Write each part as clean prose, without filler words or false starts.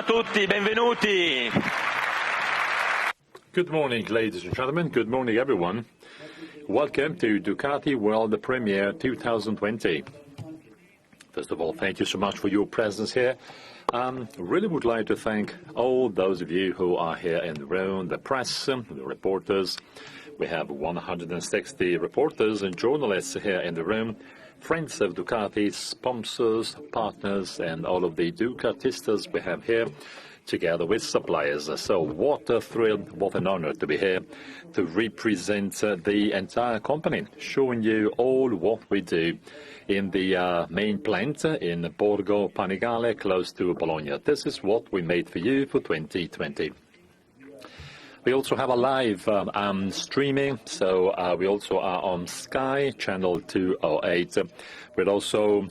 tutti, benvenuti. Good morning, ladies and gentlemen. Good morning, everyone. Welcome to Ducati World Premiere 2020. First of all, thank you so much for your presence here. Really would like to thank all those of you who are here in the room, the press, the reporters. We have 160 reporters and journalists here in the room, friends of Ducati, sponsors, partners, and all of the Ducatistas we have here, together with suppliers. So what a thrill, what an honor to be here to represent the entire company, showing you all what we do in the main plant in Borgo Panigale, close to Bologna. This is what we made for you for 2020. We also have a live streaming, so we also are on Sky, channel 208. We're also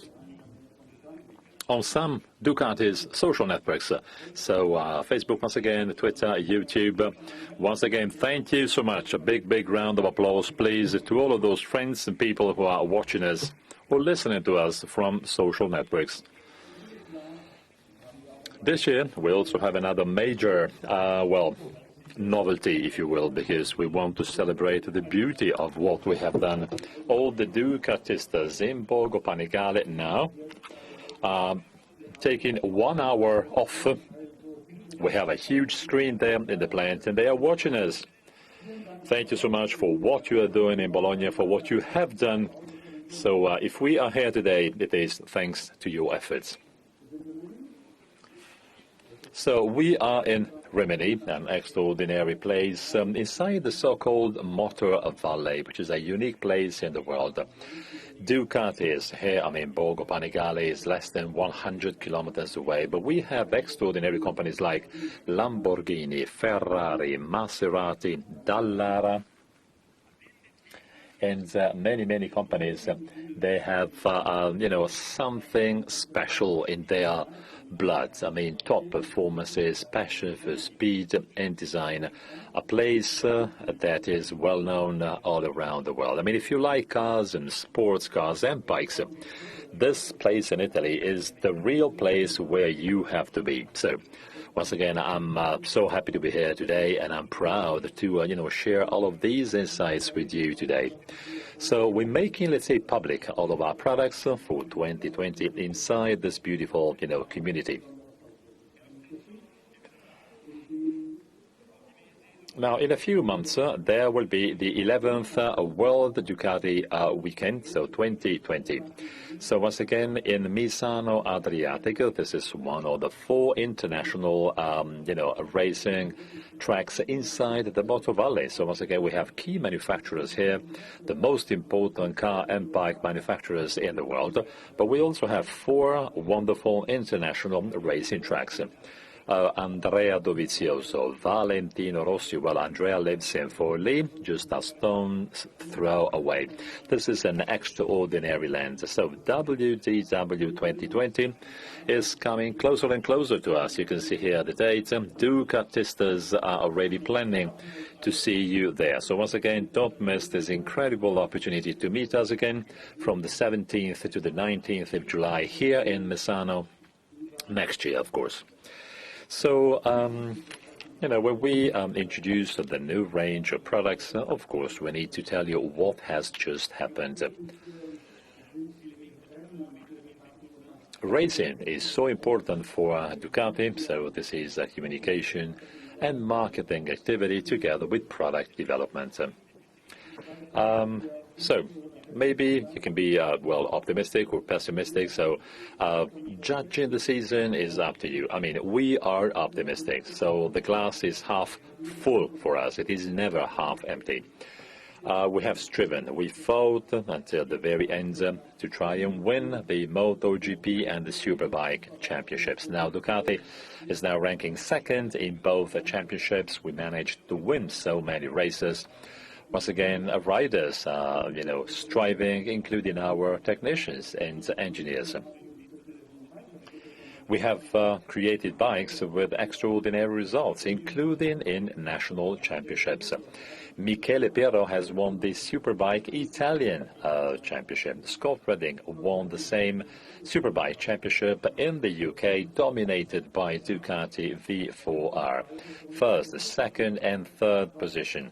on some Ducati's social networks, so Facebook once again, Twitter, YouTube. Once again, thank you so much. A big round of applause, please, to all of those friends and people who are watching us or listening to us from social networks. This year, we also have another major, novelty, if you will, because we want to celebrate the beauty of what we have done. All the Ducatistas in Borgo Panigale now taking 1 hour off. We have a huge screen there in the plant, and they are watching us. Thank you so much for what you are doing in Bologna, for what you have done. So if we are here today, it is thanks to your efforts. So we are in Rimini, an extraordinary place inside the so-called Motor Valley, which is a unique place in the world. Ducati is here, Borgo Panigale is less than 100 kilometers away, but we have extraordinary companies like Lamborghini, Ferrari, Maserati, Dallara, and many companies. They have, something special in their blood. Top performances, passion for speed and design. A place that is well known all around the world. if you like cars and sports cars and bikes, this place in Italy is the real place where you have to be. So, once again, I'm so happy to be here today, and I'm proud to, share all of these insights with you today. So we're making, let's say, public all of our products for 2020 inside this beautiful, community. Now, in a few months, there will be the 11th World Ducati Weekend, so 2020. So once again, in Misano Adriatico, this is one of the 4 international, racing tracks inside the Motor Valley. So once again, we have key manufacturers here, the most important car and bike manufacturers in the world. But we also have 4 wonderful international racing tracks. Andrea Dovizioso, Valentino Rossi. Well, Andrea lives in Forlì, just a stone's throw away. This is an extraordinary land. So WDW 2020 is coming closer and closer to us. You can see here the date. Ducatistas are already planning to see you there. So once again, don't miss this incredible opportunity to meet us again from the 17th to the 19th of July here in Misano next year, of course. So, when we introduce the new range of products, of course, we need to tell you what has just happened. Racing is so important for Ducati, so this is a communication and marketing activity together with product development. So, maybe you can be, optimistic or pessimistic. So judging the season is up to you. We are optimistic. So the glass is half full for us. It is never half empty. We have striven. We fought until the very end to try and win the MotoGP and the Superbike championships. Now, Ducati is now ranking second in both championships. We managed to win so many races. Once again, riders, striving, including our technicians and engineers. We have created bikes with extraordinary results, including in national championships. Michele Piero has won the Superbike Italian Championship. Scott Redding won the same Superbike Championship in the UK, dominated by Ducati V4R. First, second and third position.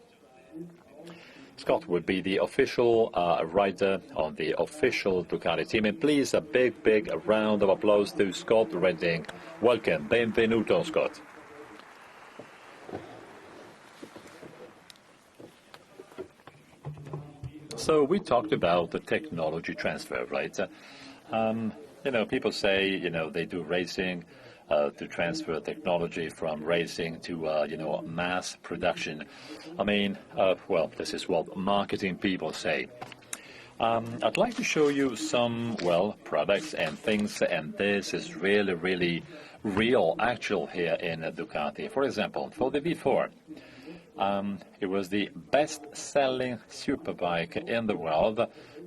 Scott would be the official rider on the official Ducati team. And please, a big round of applause to Scott Redding. Welcome. Benvenuto, Scott. So we talked about the technology transfer, right? People say, they do racing to transfer technology from racing to, mass production. This is what marketing people say. I'd like to show you some, products and things, and this is really real, actual here in Ducati. For example, for the V4, it was the best-selling superbike in the world.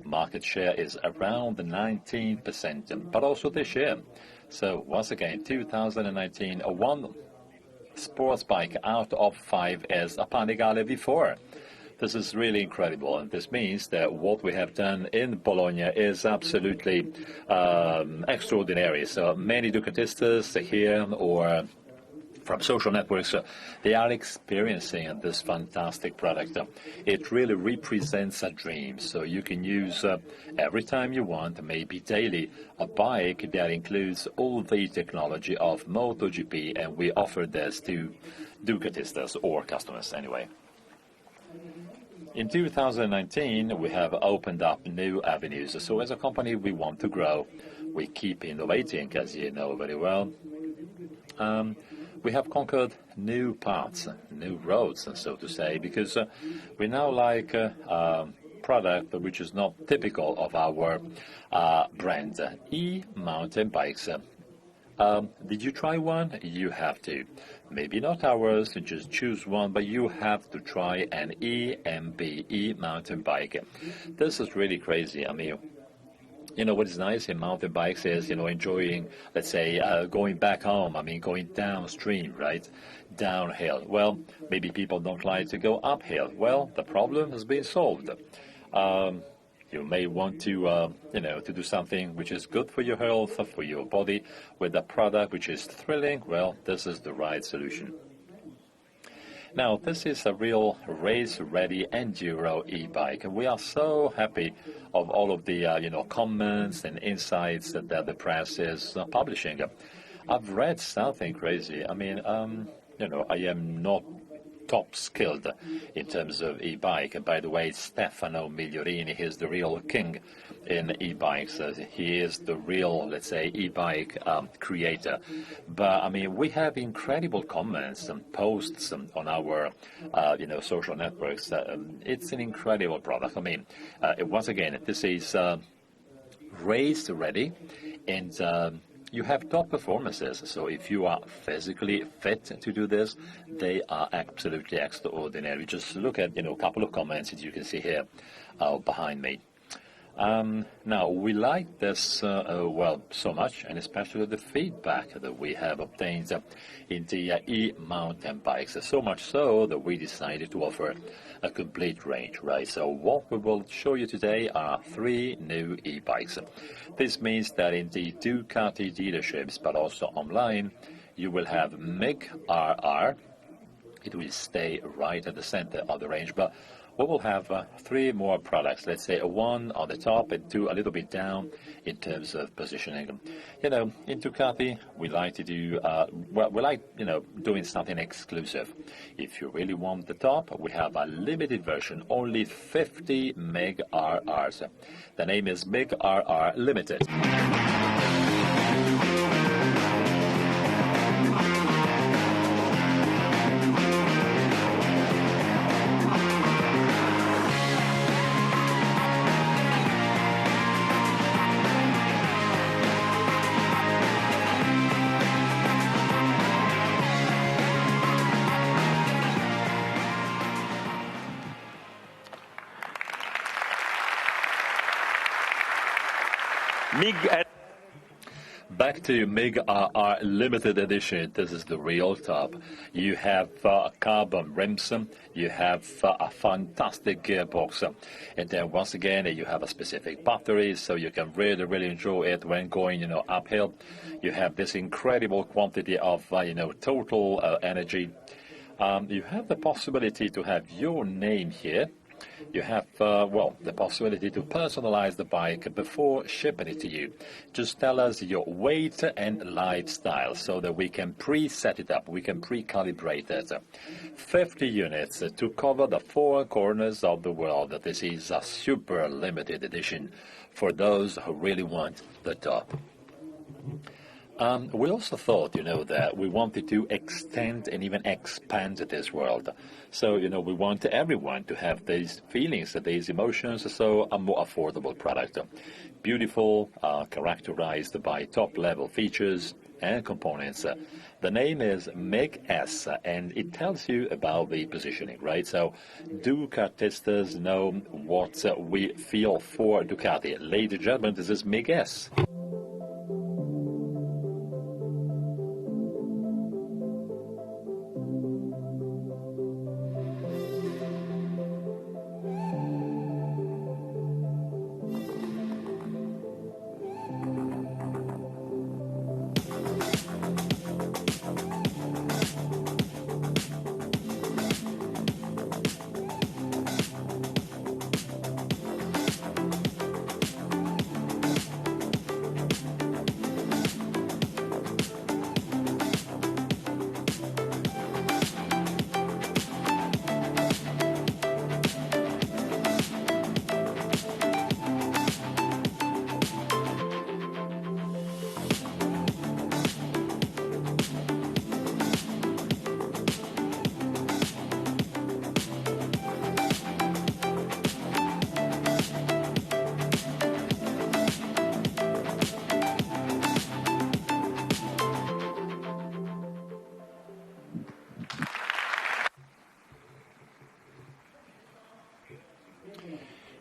Market share is around 19%, but also this year. So once again, 2019, one sports bike out of 5 is a Panigale V4. This is really incredible, and this means that what we have done in Bologna is absolutely extraordinary. So many Ducatistas here or from social networks, they are experiencing this fantastic product. It really represents a dream, so you can use every time you want, maybe daily, a bike that includes all the technology of MotoGP, and we offer this to Ducatistas or customers anyway. In 2019, we have opened up new avenues. So as a company, we want to grow. We keep innovating, as you know very well. We have conquered new paths, new roads, so to say, because we now like a product which is not typical of our brand, e-mountain bikes. Did you try one? You have to. Maybe not ours, just choose one, but you have to try an EMB, e-mountain bike. This is really crazy. What is nice in mountain bikes is, enjoying, let's say, going back home, going downstream, right? Downhill. Well, maybe people don't like to go uphill. Well, the problem has been solved. You may want to, to do something which is good for your health, for your body, with a product which is thrilling. Well, this is the right solution. Now, this is a real race-ready enduro e-bike, and we are so happy of all of the, comments and insights that the press is publishing. I've read something crazy. I am not top skilled in terms of e-bike. And by the way, Stefano Migliorini is the real king in e-bikes. He is the real, let's say, e-bike creator. But we have incredible comments and posts on our, social networks. It's an incredible product. Once again, this is race ready, and you have top performances, so if you are physically fit to do this, they are absolutely extraordinary. Just look at, a couple of comments that you can see here behind me. Now, we like this, so much, and especially the feedback that we have obtained in the e-mountain bikes, so much so that we decided to offer a complete range, right? So what we will show you today are 3 new e-bikes. This means that in the Ducati dealerships, but also online, you will have MIG RR. It will stay right at the center of the range, but we will have 3 more products, let's say 1 on the top and 2 a little bit down in terms of positioning. In Ducati, we like to do, doing something exclusive. If you really want the top, we have a limited version, only 50 MIG RRs. The name is MIG RR Limited. Back to MiG RR limited edition. This is the real top. You have carbon rims, you have a fantastic gearbox, and then once again you have a specific battery, so you can really enjoy it when going uphill. You have this incredible quantity of total energy. You have the possibility to have your name here. You have, the possibility to personalize the bike before shipping it to you. Just tell us your weight and lifestyle so that we can pre-set it up, we can pre-calibrate it. 50 units to cover the 4 corners of the world. This is a super limited edition for those who really want the top. We also thought, that we wanted to extend and even expand this world. So, we want everyone to have these feelings, these emotions, so a more affordable product. Beautiful, characterized by top-level features and components. The name is MiG S, and it tells you about the positioning, right? So Ducatistas know what we feel for Ducati. Ladies and gentlemen, this is MiG S.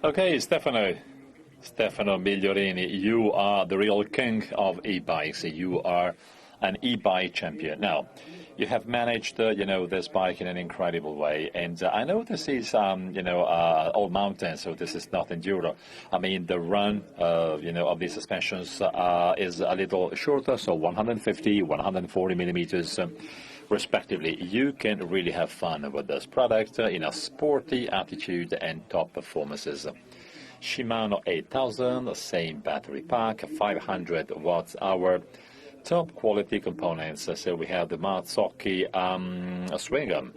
Okay, Stefano Migliorini, you are the real king of e-bikes. You are an e-bike champion. Now, you have managed, this bike in an incredible way. And I know this is, all mountains, so this is not enduro. I mean, the run, of these suspensions is a little shorter, so 150, 140 millimeters. Respectively. You can really have fun with this product in a sporty attitude and top performances. Shimano 8000, same battery pack, 500 watts hour, top quality components. So we have the Marzocchi swing arm.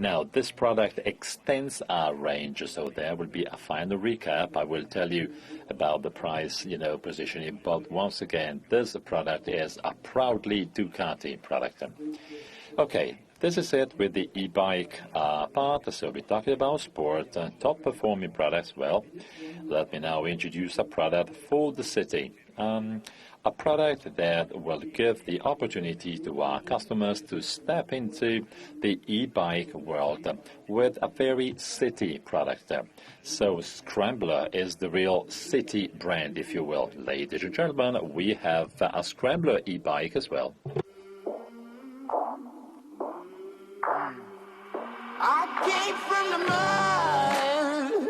Now, this product extends our range, so there will be a final recap. I will tell you about the price, positioning, but once again, this product is a proudly Ducati product. Okay, this is it with the e-bike part, so we're talking about sport, top-performing products. Well, let me now introduce a product for the city. A product that will give the opportunity to our customers to step into the e-bike world with a very city product. So Scrambler is the real city brand, if you will. Ladies and gentlemen, we have a Scrambler e-bike as well. I came from the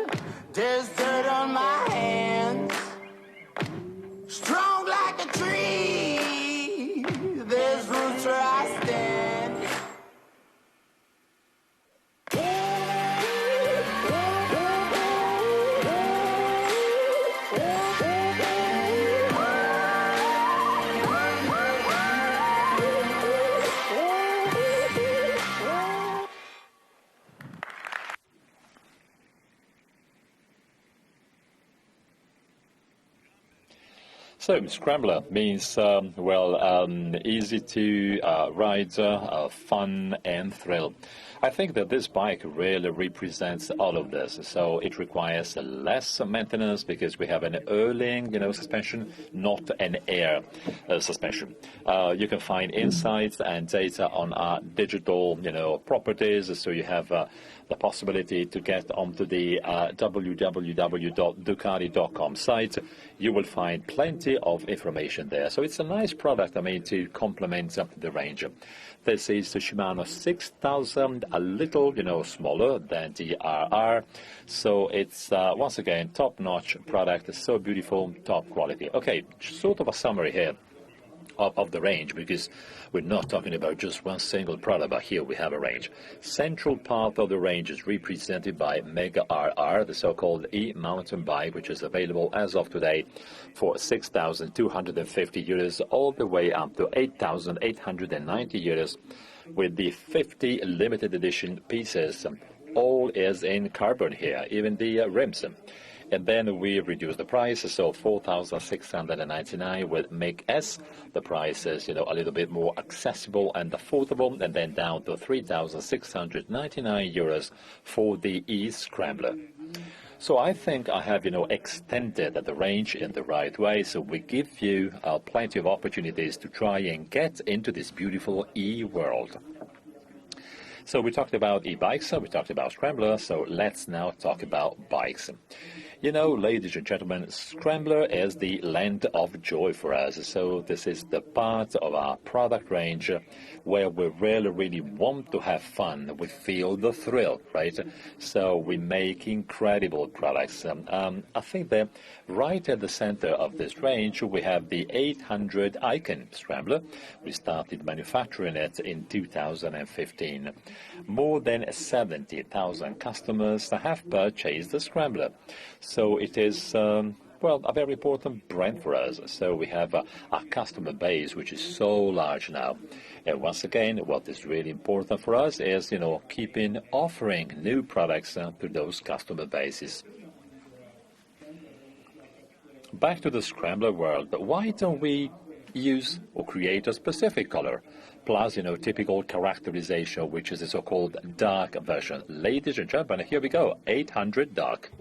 mud, there's dirt on my hands. Strong like a tree, there's roots where I stand. So, Scrambler means, easy to ride, fun and thrill. I think that this bike really represents all of this. So it requires less maintenance because we have an Erling, suspension, not an air suspension. You can find insights and data on our digital, properties. So you have the possibility to get onto the www.ducati.com site. you will find plenty of information there. So it's a nice product, I mean, to complement the range. This is the Shimano 6000, a little, smaller than the RR. So it's, once again, top-notch product, so beautiful, top quality. Okay, sort of a summary here of the range, because we're not talking about just one single product, but here we have a range. Central part of the range is represented by Mega RR, the so-called e-mountain bike, which is available as of today for 6,250 euros, all the way up to 8,890 euros, with the 50 limited edition pieces. All is in carbon here, even the rims. And then we reduce the price, so 4,699 with Make S. The price is, a little bit more accessible and affordable, and then down to 3,699 euros for the E-Scrambler. So I think I have, extended the range in the right way, so we give you plenty of opportunities to try and get into this beautiful E-world. So we talked about e-bikes, we talked about Scrambler, so let's now talk about bikes. Ladies and gentlemen, Scrambler is the land of joy for us. So this is the part of our product range where we really want to have fun. We feel the thrill, right? So we make incredible products. I think that right at the center of this range, we have the 800 Icon Scrambler. We started manufacturing it in 2015. More than 70,000 customers have purchased the Scrambler. So it is, a very important brand for us. So we have a customer base which is so large now. And once again, what is really important for us is, keeping offering new products to those customer bases. Back to the Scrambler world, why don't we use or create a specific color? Plus, typical characterization, which is the so-called dark version. Ladies and gentlemen, here we go, 800 Dark.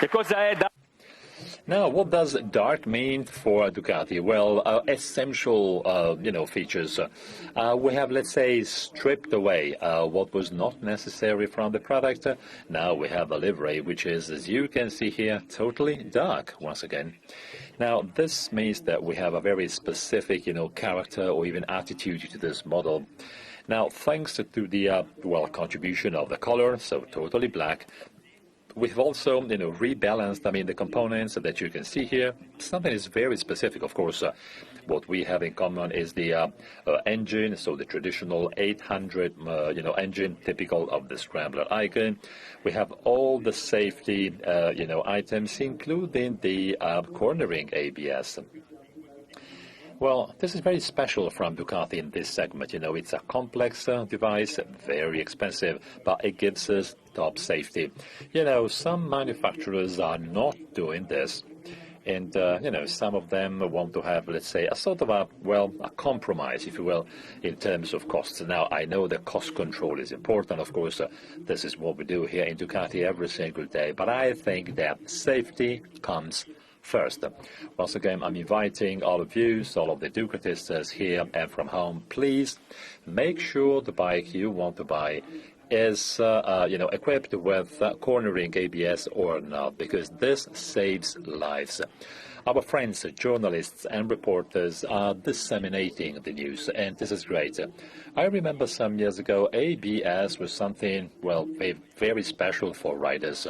Che cosa è da... Now, what does dark mean for Ducati? Well, essential, features. We have, let's say, stripped away what was not necessary from the product. Now we have a livery, which is, as you can see here, totally dark, once again. Now, this means that we have a very specific, character or even attitude to this model. Now, thanks to the, contribution of the color, so totally black, we've also, rebalanced, the components that you can see here. Something is very specific, of course. What we have in common is the engine, so the traditional 800, engine, typical of the Scrambler Icon. We have all the safety, items, including the cornering ABS. Well, this is very special from Ducati in this segment. It's a complex device, very expensive, but it gives us top safety. Some manufacturers are not doing this. And, some of them want to have, let's say, a sort of a compromise, if you will, in terms of costs. Now, I know that cost control is important. Of course, this is what we do here in Ducati every single day. But I think that safety comes first. Once again, I'm inviting all of you, all of the Ducatistas here and from home, please make sure the bike you want to buy is, equipped with cornering ABS or not, because this saves lives. Our friends, journalists and reporters are disseminating the news, and this is great. I remember some years ago, ABS was something, very special for riders.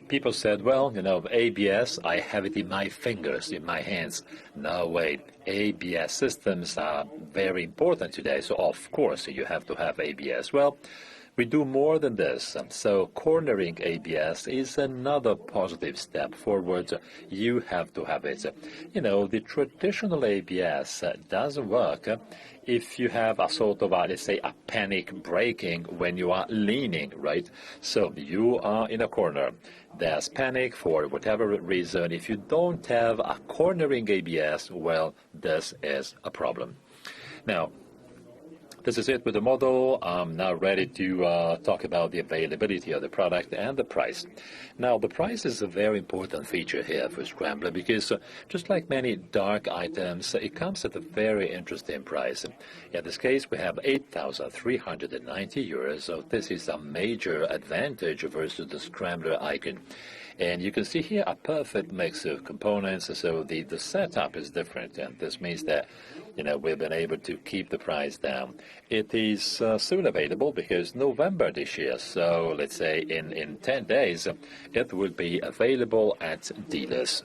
People said, ABS, I have it in my fingers, in my hands. No, wait, ABS systems are very important today, so of course you have to have ABS. Well, We do more than this. So cornering ABS is another positive step forward. You have to have it. You know, the traditional ABS doesn't work if you have a sort of, let's say, a panic braking when you are leaning, right? So you are in a corner. There's panic for whatever reason. If you don't have a cornering ABS, well, this is a problem. Now, this is it with the model. I'm now ready to talk about the availability of the product and the price. Now, the price is a very important feature here for Scrambler because just like many dark items, it comes at a very interesting price. In this case, we have 8,390 euros, so this is a major advantage versus the Scrambler icon. And you can see here a perfect mix of components, so the setup is different, and this means that, you know, we've been able to keep the price down. It is soon available because November this year, so let's say in 10 days, it will be available at dealers.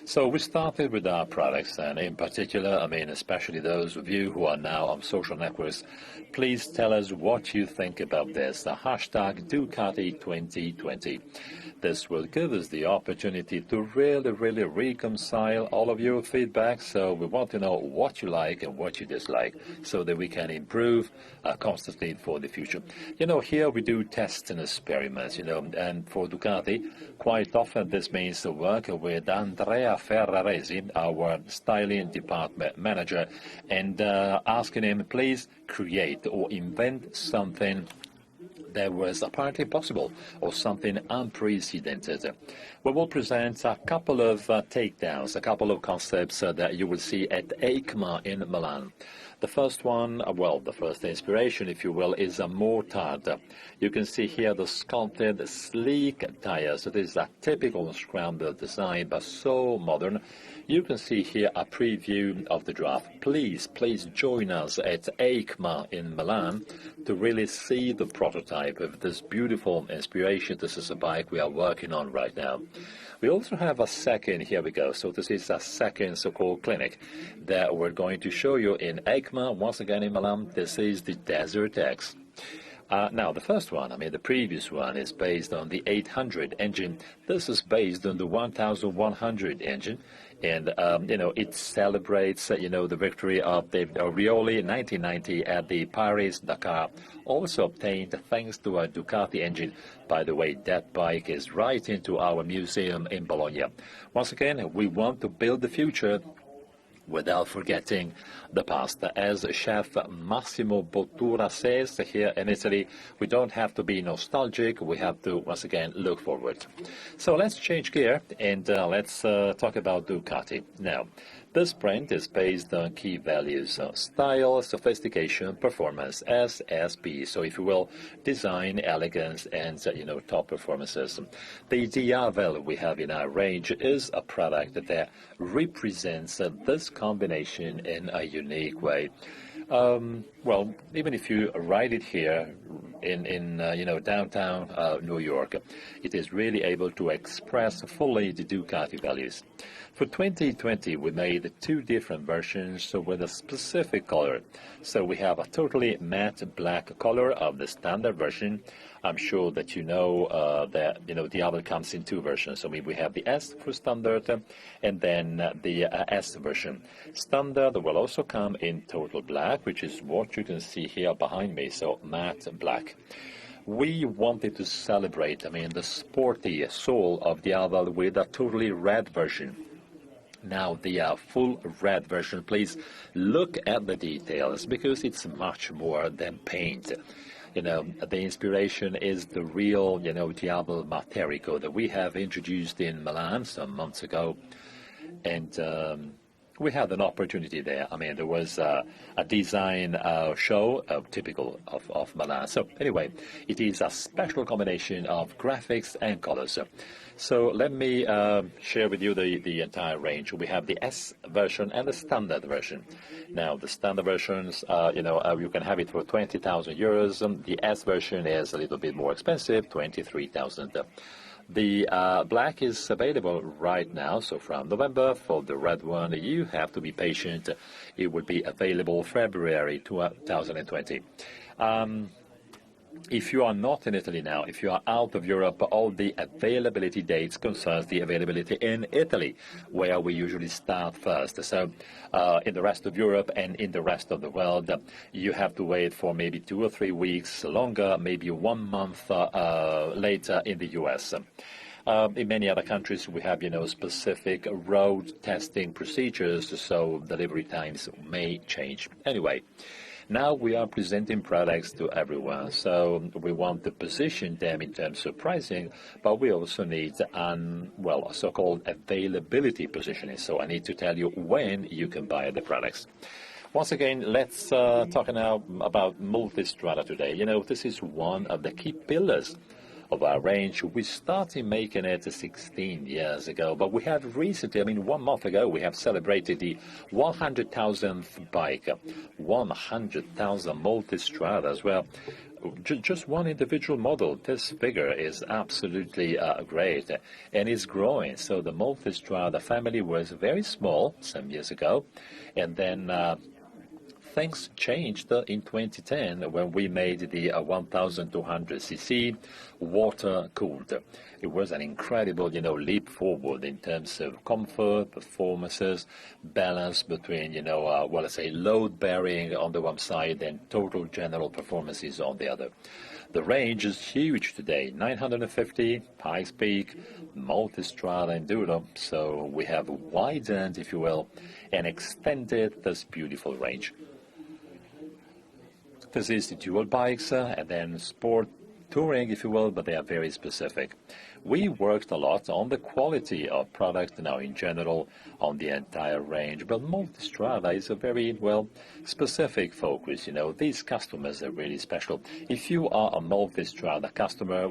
So we started with our products, and in particular, I mean, especially those of you who are now on social networks, please tell us what you think about this, the hashtag Ducati 2020. This will give us the opportunity to really reconcile all of your feedback, so we want to know what you like and what you dislike, so that we can improve constantly for the future. You know, here we do tests and experiments, you know, and for Ducati, quite often this means to work with Andrea Ferraresi, our styling department manager, and asking him, please create or invent something that was apparently possible or something unprecedented. We will present a couple of takedowns, a couple of concepts that you will see at EICMA in Milan. The first one, well, the first inspiration, if you will, is a mortard. You can see here the sculpted, sleek tires. So this is a typical Scrambler design, but so modern. You can see here a preview of the draft. Please join us at EICMA in Milan to really see the prototype of this beautiful inspiration. This is a bike we are working on right now. We also have a second, here we go, so this is a second so-called clinic that we're going to show you in EICMA, once again in Milan. This is the Desert X. Now, the first one, I mean, the previous one is based on the 800 engine. This is based on the 1100 engine. And, you know, it celebrates, you know, the victory of David Orioli in 1990 at the Paris-Dakar, also obtained thanks to a Ducati engine. By the way, that bike is right into our museum in Bologna. Once again, we want to build the future without forgetting the past. As Chef Massimo Bottura says here in Italy, we don't have to be nostalgic, we have to, once again, look forward. So let's change gear and let's talk about Ducati. Now, this brand is based on key values of style, sophistication, performance, SSP. So, if you will, design, elegance, and, you know, top performances. The unveil we have in our range is a product that represents this combination in a unique way. Well, even if you ride it here in you know, downtown New York, it is really able to express fully the Ducati values. For 2020, we made two different versions with a specific color. So we have a totally matte black color of the standard version. I'm sure that you know that, you know, the other comes in two versions. So we have the S for standard and then the S version. Standard will also come in total black, which is what you can see here behind me, so matte black. We wanted to celebrate, I mean, the sporty soul of the Unveil with a totally red version. Now, the full red version, please look at the details, because it's much more than paint. You know, the inspiration is the real, you know, Diablo Materico that we have introduced in Milan some months ago. And we had an opportunity there. I mean, there was a design show typical of Milan. So anyway, it is a special combination of graphics and colors. So let me share with you the entire range. We have the S version and the standard version. Now, the standard versions, you know, you can have it for 20,000 euros. The S version is a little bit more expensive, 23,000. The black is available right now, so from November. For the red one, you have to be patient. It will be available February 2020. if you are not in Italy now, if you are out of Europe, all the availability dates concerns the availability in Italy, where we usually start first. So in the rest of Europe and in the rest of the world, you have to wait for maybe 2 or 3 weeks longer, maybe 1 month later in the US. In many other countries, we have, specific road testing procedures, so delivery times may change. Anyway, now we are presenting products to everyone, so we want to position them in terms of pricing, but we also need a so-called availability positioning. So I need to tell you when you can buy the products. Once again, let's talk now about multistrada today. This is one of the key pillars of our range. We started making it 16 years ago, but we have recently, 1 month ago, we have celebrated the 100,000th bike, 100,000 multistradas. Well, just one individual model. This figure is absolutely great, and it's growing. So the multistrada family was very small some years ago, and then things changed in 2010 when we made the 1,200cc water-cooled. It was an incredible, leap forward in terms of comfort, performances, balance between, let's say load-bearing on the one side and total general performances on the other. The range is huge today, 950, Pikes Peak, Multistrada Enduro, so we have widened, if you will, and extended this beautiful range. This is the dual bikes and then sport touring, if you will, but they are very specific. We worked a lot on the quality of product now in general on the entire range, but Multistrada is a very, specific focus. These customers are really special. If you are a Multistrada customer,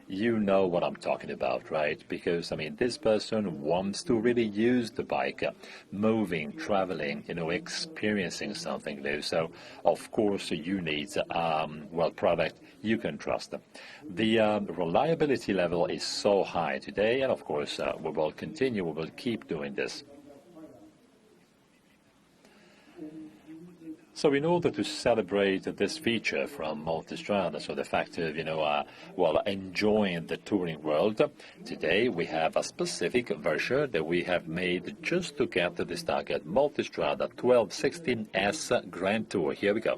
you know what I'm talking about, right? Because, this person wants to really use the bike, moving, traveling, experiencing something new. So, of course, you need, product you can trust. The reliability level is so high today, and of course, we will continue, we will keep doing this. So in order to celebrate this feature from Multistrada, so the fact of, enjoying the touring world, today we have a specific version that we have made just to get to this target, Multistrada 1216S Grand Tour. Here we go.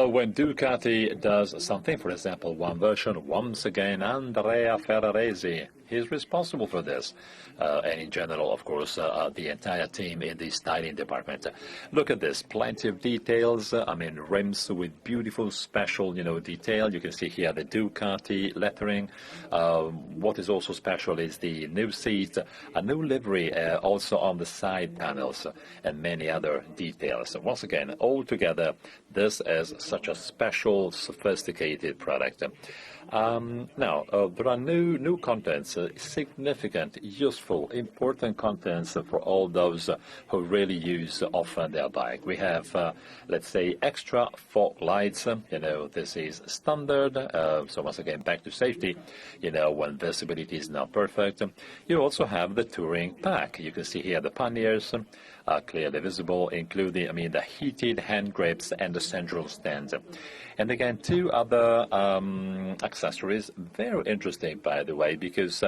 When Ducati does something, for example, one version, once again, Andrea Ferraresi, he's responsible for this. And in general, of course, the entire team in the styling department. Look at this, plenty of details. Rims with beautiful special, detail. You can see here the Ducati lettering. What is also special is the new seats, a new livery also on the side panels, and many other details. So once again, all together, this is such a special, sophisticated product. Now, there are new contents, significant, useful, important contents for all those who really use often their bike. We have, let's say, extra fog lights. This is standard. So once again, back to safety. When visibility is not perfect. You also have the touring pack. You can see here the panniers are clearly visible, including, the heated hand grips and the central stand. And again, two other accessories, very interesting, by the way, because,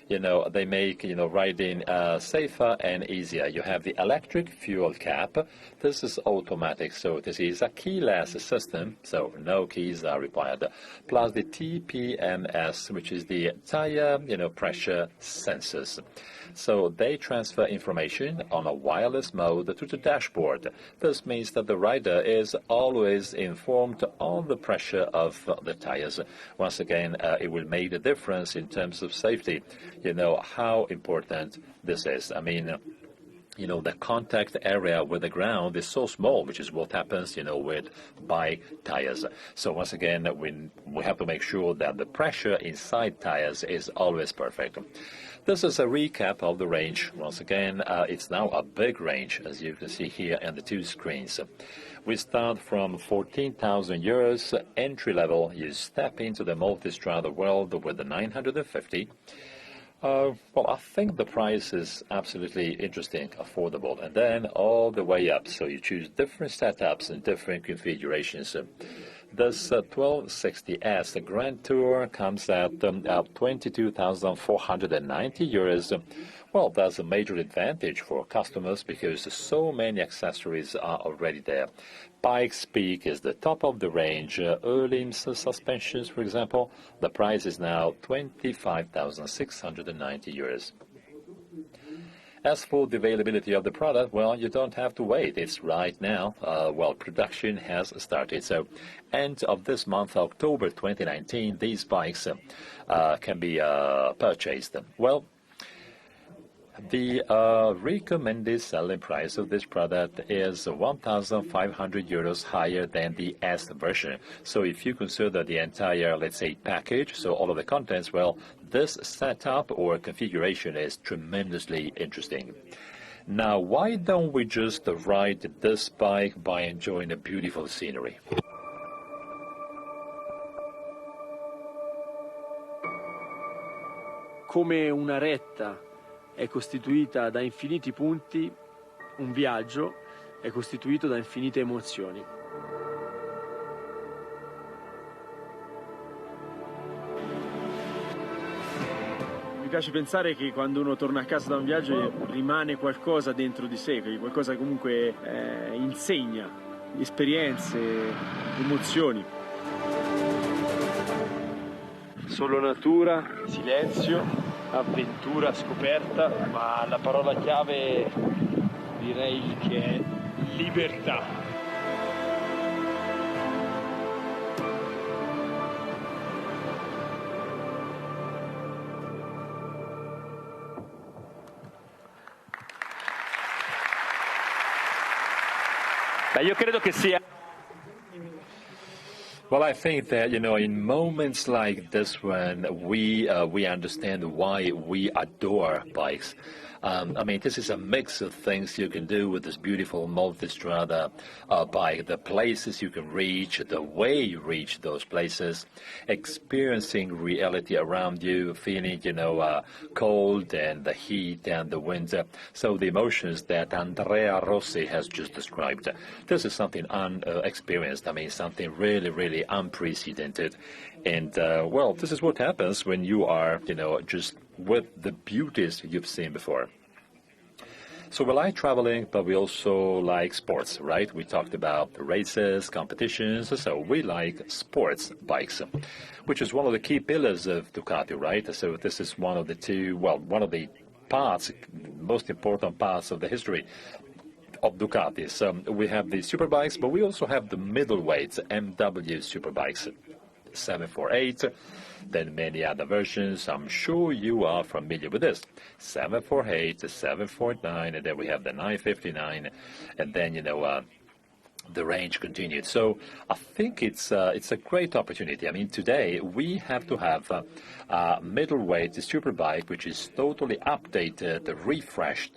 they make, riding safer and easier. You have the electric fuel cap. This is automatic, so this is a keyless system, so no keys are required. Plus the TPMS, which is the tire, pressure sensors. So they transfer information on a wireless mode to the dashboard. This means that the rider is always informed on the pressure of the tires. Once again, it will make the difference in terms of safety. How important this is. the contact area with the ground is so small, which is what happens, with bike tires. So once again, we have to make sure that the pressure inside tires is always perfect. This is a recap of the range. Once again, it's now a big range, as you can see here on the two screens. We start from 14,000 euros entry level. You step into the multi-strada world with the 950. Well, I think the price is absolutely interesting, affordable, and then all the way up. So you choose different setups and different configurations. This 1260S, the Grand Tour, comes at 22,490 euros. Well, that's a major advantage for customers because so many accessories are already there. Bike's peak is the top of the range. Early suspensions, for example, the price is now 25,690 euros. As for the availability of the product, well, you don't have to wait. It's right now. Well, production has started. So end of this month, October 2019, these bikes can be purchased. Well, the recommended selling price of this product is 1,500 euros higher than the S version. So if you consider the entire, let's say, package, so all of the contents, well, this setup or configuration is tremendously interesting. Now, why don't we just ride this bike by enjoying the beautiful scenery? Come una retta è costituita da infiniti punti, un viaggio è costituito da infinite emozioni. Mi piace pensare che quando uno torna a casa da un viaggio rimane qualcosa dentro di sé, qualcosa che comunque insegna, esperienze, emozioni. Solo natura, silenzio, avventura, scoperta, ma la parola chiave direi che è libertà. Beh, io credo che sia. Well, I think that, in moments like this one, we understand why we adore bikes. I mean, this is a mix of things you can do with this beautiful multistrada bike, the places you can reach, the way you reach those places, experiencing reality around you, feeling, cold and the heat and the wind. So the emotions that Andrea Rossi has just described, this is something unexperienced. I mean, something really, really unprecedented. And, well, this is what happens when you are, just with the beauties you've seen before. So we like traveling, but we also like sports, right? We talked about races, competitions, so we like sports bikes, which is one of the key pillars of Ducati, right? So this is one of the one of the parts, most important parts of the history of Ducati. So we have the superbikes, but we also have the middleweights, MW superbikes. 748, then many other versions. I'm sure you are familiar with this. 748, 749, and then we have the 959, and then, the range continued. So I think it's a great opportunity. I mean, today we have to have a middleweight superbike, which is totally updated, refreshed,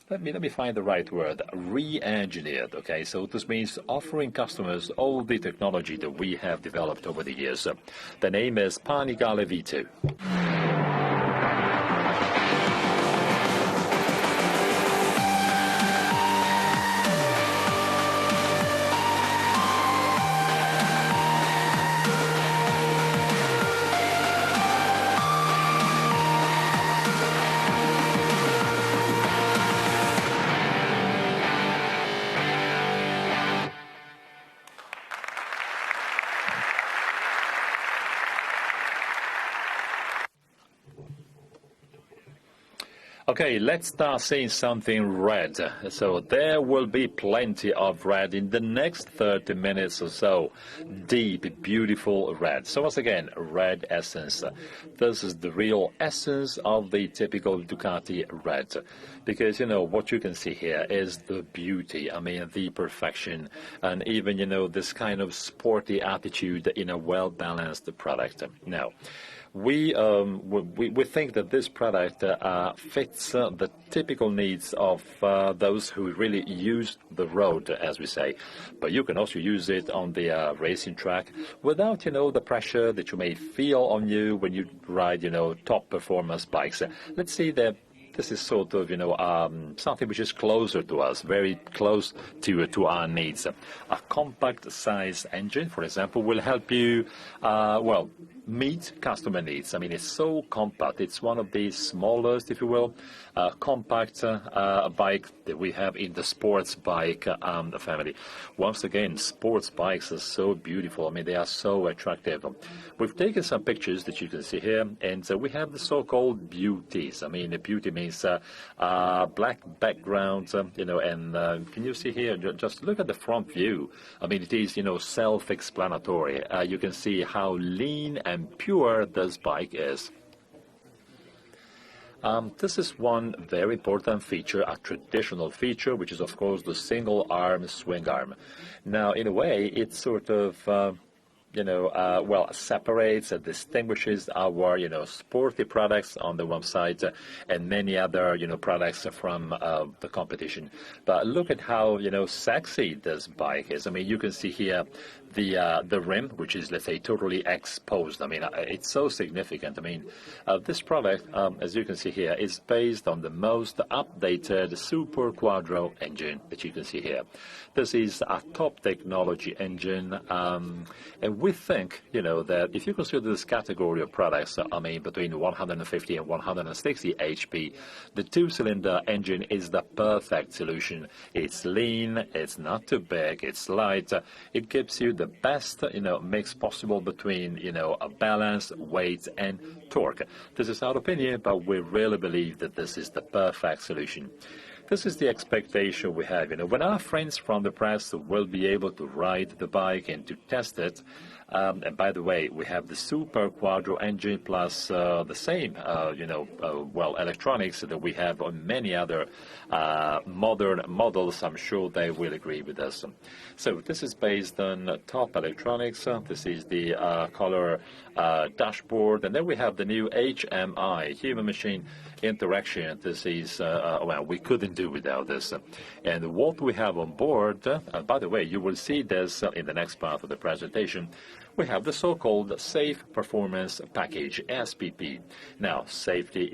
Let me find the right word. Re-engineered. Okay, so this means offering customers all the technology that we have developed over the years. The name is Panigale V4. Okay, let's start seeing something red. So there will be plenty of red in the next 30 minutes or so. Deep, beautiful red. So once again, red essence. This is the real essence of the typical Ducati red. Because, what you can see here is the beauty, the perfection, and even, this kind of sporty attitude in a well-balanced product. Now, we think that this product fits the typical needs of those who really use the road, as we say. But you can also use it on the racing track without, the pressure that you may feel on you when you ride, top performance bikes. Let's see that this is sort of, something which is closer to us, very close to our needs. A compact size engine, for example, will help you, meet customer needs. It's so compact. It's one of the smallest, if you will, compact bike that we have in the sports bike family. Once again, sports bikes are so beautiful. they are so attractive. We've taken some pictures that you can see here, and we have the so-called beauties. The beauty means black background, and can you see here, just look at the front view. It is, self-explanatory. You can see how lean and pure this bike is. This is one very important feature, a traditional feature, which is, of course, the single-arm swing arm. Now, in a way, it sort of separates and distinguishes our, sporty products on the one side and many other, products from the competition. But look at how, sexy this bike is. You can see here the rim, which is, let's say, totally exposed. It's so significant. This product, as you can see here, is based on the most updated Super Quattro engine that you can see here. This is a top technology engine, and we think, that if you consider this category of products, between 150 and 160 HP, the two-cylinder engine is the perfect solution. It's lean, it's not too big, it's light, it gives you the best, mix possible between, a balance, weight, and torque. This is our opinion, but we really believe that this is the perfect solution. This is the expectation we have. When our friends from the press will be able to ride the bike and to test it, and by the way, we have the Super Quattro engine plus the same, electronics that we have on many other modern models. I'm sure they will agree with us. So this is based on top electronics. This is the color dashboard, and then we have the new HMI, human-machine interaction. This is, we couldn't do without this. And what we have on board, by the way, you will see this in the next part of the presentation, we have the so-called Safe Performance Package, SPP. Now, safety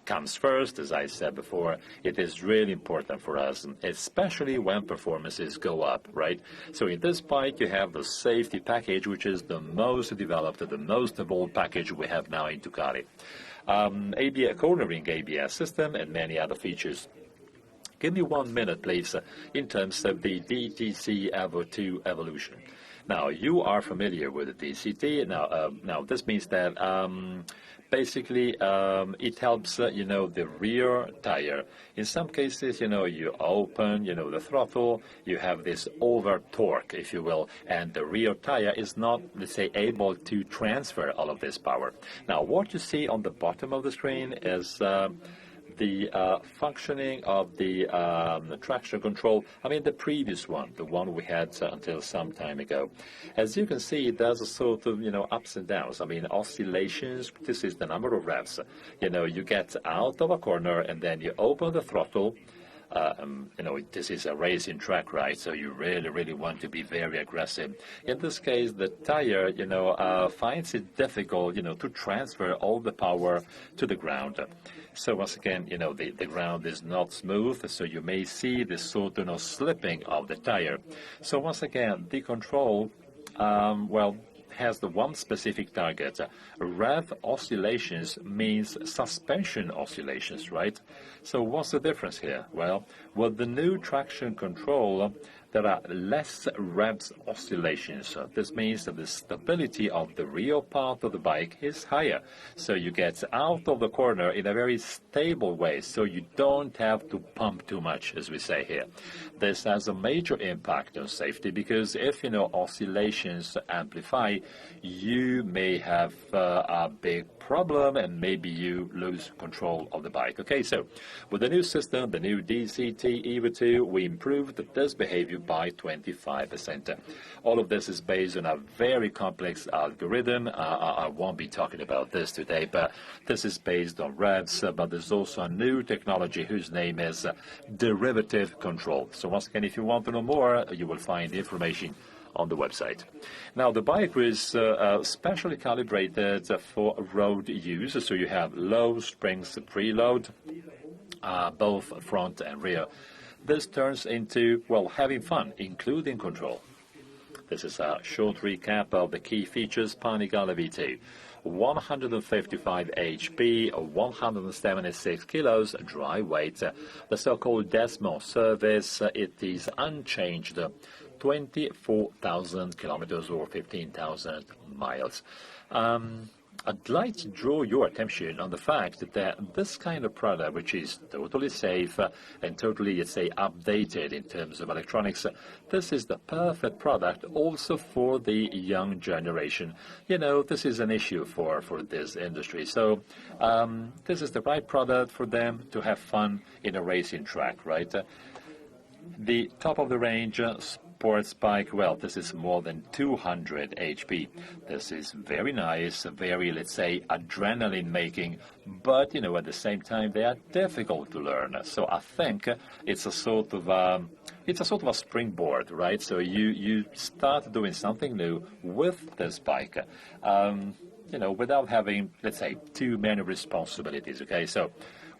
comes first, as I said before. It is really important for us, especially when performances go up, right? So in this bike, you have the safety package, which is the most developed, the most evolved package we have now in Ducati. ABS, cornering ABS system, and many other features. Give me 1 minute, please, in terms of the DTC Evo 2 evolution. Now, you are familiar with the DCT. Now this means that basically it helps, the rear tire. In some cases, you open, the throttle, you have this over torque, if you will, and the rear tire is not, let's say, able to transfer all of this power. Now, what you see on the bottom of the screen is the functioning of the traction control, the previous one, the one we had until some time ago. As you can see, there's a sort of, ups and downs, oscillations. This is the number of revs. You get out of a corner and then you open the throttle. This is a racing track, right? So you really, really want to be very aggressive. In this case, the tire, finds it difficult, to transfer all the power to the ground. So once again, the ground is not smooth, so you may see this sort of slipping of the tire. So once again, the control, has the one specific target. Rev oscillations means suspension oscillations, right? So what's the difference here? Well, with the new traction control, there are less revs oscillations. This means that the stability of the rear part of the bike is higher. So you get out of the corner in a very stable way, so you don't have to pump too much, as we say here. This has a major impact on safety because if, oscillations amplify, you may have a big problem and maybe you lose control of the bike. Okay, so with the new system, the new DCT EVO 2, we improved this behavior by 25%. All of this is based on a very complex algorithm. I won't be talking about this today, but this is based on revs, but there's also a new technology whose name is derivative control. So once again, if you want to know more, you will find the information on the website. Now, the bike was specially calibrated for road use, so you have low springs preload, both front and rear. This turns into, well, having fun, including control. This is a short recap of the key features. Panigale V2. 155 HP, 176 kilos dry weight. The so-called decimal service, it is unchanged, 24,000 kilometers or 15,000 miles. I'd like to draw your attention on the fact that this kind of product, which is totally safe and totally, let's say, updated in terms of electronics, this is the perfect product also for the young generation. This is an issue for this industry. So this is the right product for them to have fun in a racing track, right? The top of the range sports bike, well, this is more than 200 HP. This is very nice, very, let's say, adrenaline making, but at the same time they are difficult to learn. So I think it's a sort of a springboard, right? So you start doing something new with this bike, without having, let's say, too many responsibilities. Okay, so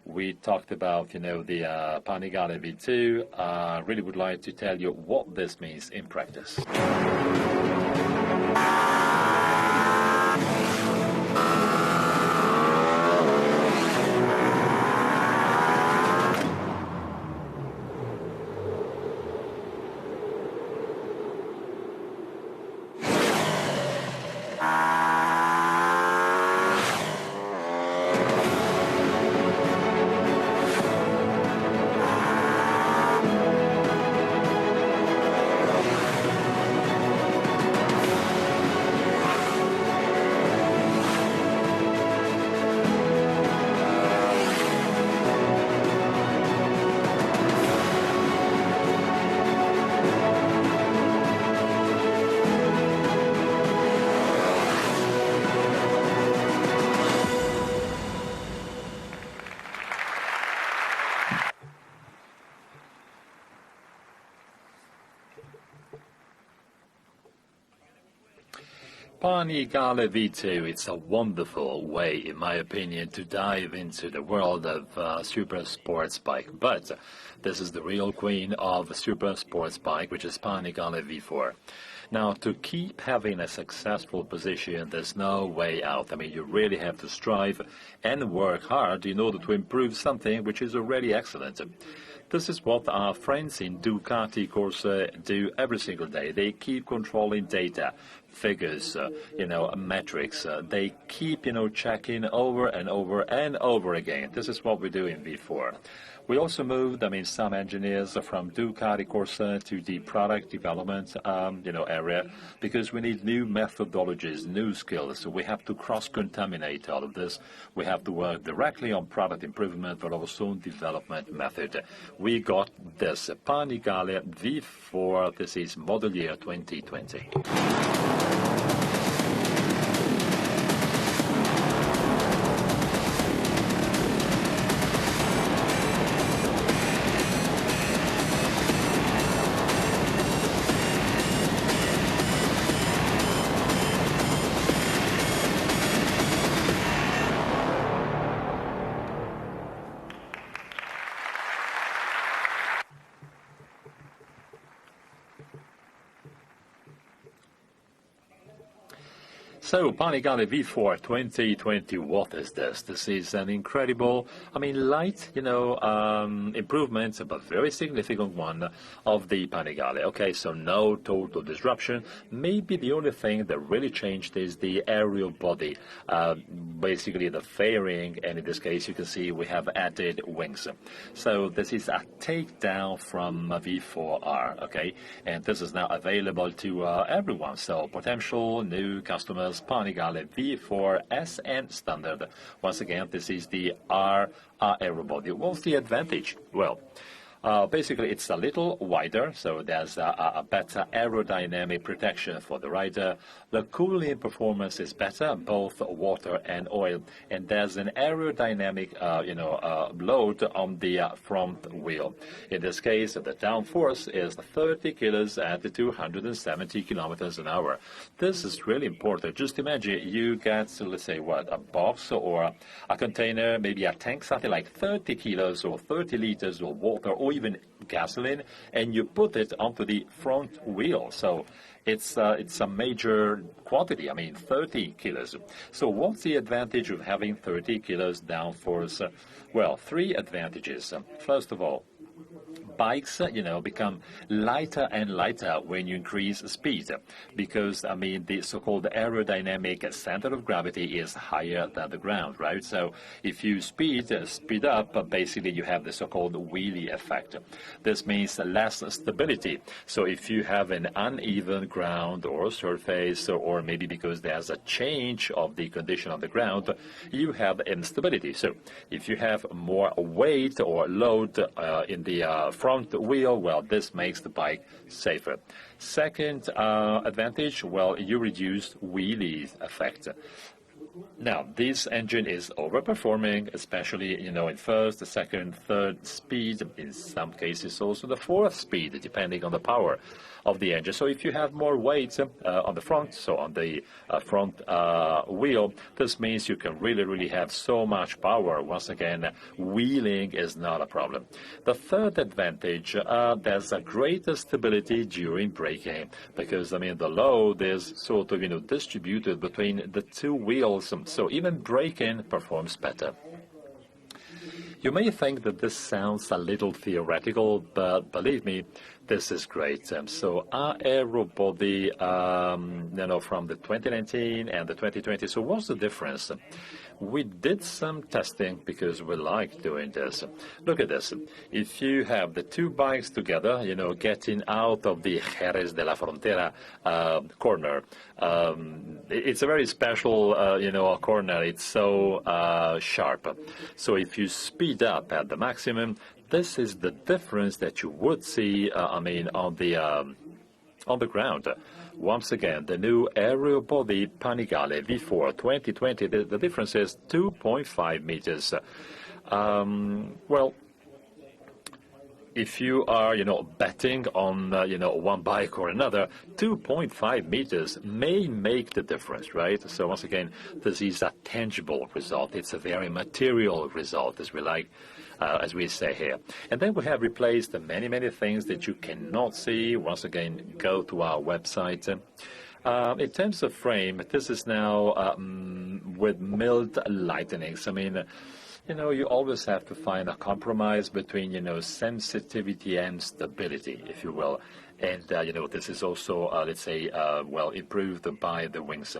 we talked about, the Panigale V2. Really would like to tell you what this means in practice. Panigale V2, it's a wonderful way, in my opinion, to dive into the world of super sports bike. But this is the real queen of super sports bike, which is Panigale V4. Now, to keep having a successful position, there's no way out. I mean, you really have to strive and work hard in order to improve something which is already excellent. This is what our friends in Ducati Corsa do every single day. They keep controlling data, figures, metrics. They keep, checking over and over and over again. This is what we do in V4. We also moved, some engineers from Ducati Corsa to the product development, area, because we need new methodologies, new skills. So we have to cross-contaminate all of this. We have to work directly on product improvement, but also on development method. We got this Panigale V4. This is model year 2020. So, Panigale V4 2020, what is this? This is an incredible, light, improvement, but very significant one of the Panigale. Okay, so no total disruption. Maybe the only thing that really changed is the aerial body, basically the fairing, and in this case, you can see we have added wings. So this is a takedown from V4R, okay, and this is now available to everyone. So potential new customers. Panigale V4 SN standard. Once again, this is the R aerobody. What's the advantage? Well, basically, it's a little wider, so there's a better aerodynamic protection for the rider. The cooling performance is better, both water and oil, and there's an aerodynamic, load on the front wheel. In this case, the downforce is 30 kilos at 270 kilometers an hour. This is really important. Just imagine you get, let's say, a box or a container, maybe a tank, something like 30 kilos or 30 liters of water or even gasoline, and you put it onto the front wheel. So it's a major quantity, 30 kilos. So what's the advantage of having 30 kilos downforce? Well, three advantages. First of all, bikes, become lighter and lighter when you increase speed because, the so-called aerodynamic center of gravity is higher than the ground, right? So if you speed up, basically you have the so-called wheelie effect. This means less stability. So if you have an uneven ground or surface, or maybe because there's a change of the condition of the ground, you have instability. So if you have more weight or load in the front wheel, well, this makes the bike safer. Second advantage, well, you reduce wheelie effect. Now, this engine is overperforming, especially, in first, second, third speed, in some cases also the fourth speed, depending on the power of the engine. So if you have more weight on the front, so on the front wheel, this means you can really have so much power. Once again, wheeling is not a problem. The third advantage, there's a greater stability during braking because, the load is sort of, distributed between the two wheels, so even braking performs better. You may think that this sounds a little theoretical, but believe me, this is great. So our aero body, from the 2019 and the 2020. So what's the difference? We did some testing because we like doing this. Look at this. If you have the two bikes together, getting out of the Jerez de la Frontera corner, it's a very special, corner. It's so sharp. So if you speed up at the maximum, this is the difference that you would see, on the ground. Once again, the new aerial body Panigale V4 2020, the difference is 2.5 meters. Well, if you are, betting on, one bike or another, 2.5 meters may make the difference, right? So once again, this is a tangible result. It's a very material result, as we say here. And then we have replaced many things that you cannot see. Once again, go to our website. In terms of frame, this is now with milled lightnings. You always have to find a compromise between, sensitivity and stability, if you will. And, this is also, improved by the wings.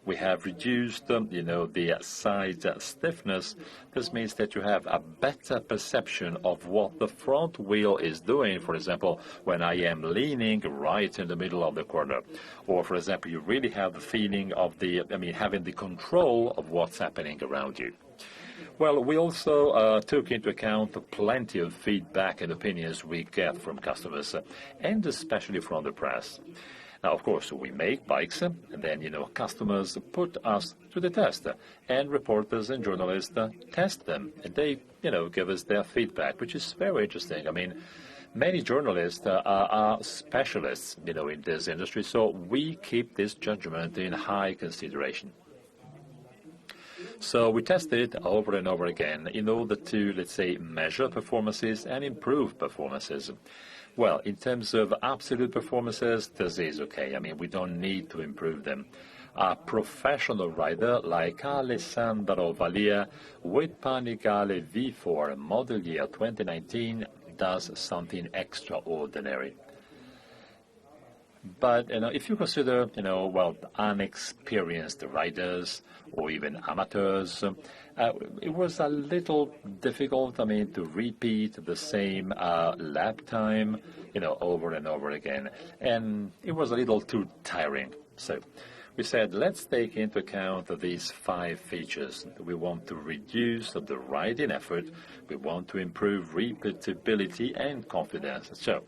We have reduced, the side stiffness. This means that you have a better perception of what the front wheel is doing, for example, when I am leaning right in the middle of the corner. Or, for example, you really have the feeling of having the control of what's happening around you. Well, we also took into account plenty of feedback and opinions we get from customers, and especially from the press. Now, of course, we make bikes, and then, customers put us to the test, and reporters and journalists test them, and they, give us their feedback, which is very interesting. Many journalists are specialists, in this industry, so we keep this judgment in high consideration. So we tested it over and over again in order to, let's say, measure performances and improve performances. Well, in terms of absolute performances, this is okay. I mean, we don't need to improve them. A professional rider like Alessandro Valia with Panigale V4 model year 2019 does something extraordinary. But if you consider, well, unexperienced riders or even amateurs, it was a little difficult, I mean, to repeat the same lap time, over and over again. And it was a little too tiring. So we said, let's take into account these 5 features. We want to reduce the riding effort. We want to improve repeatability and confidence. So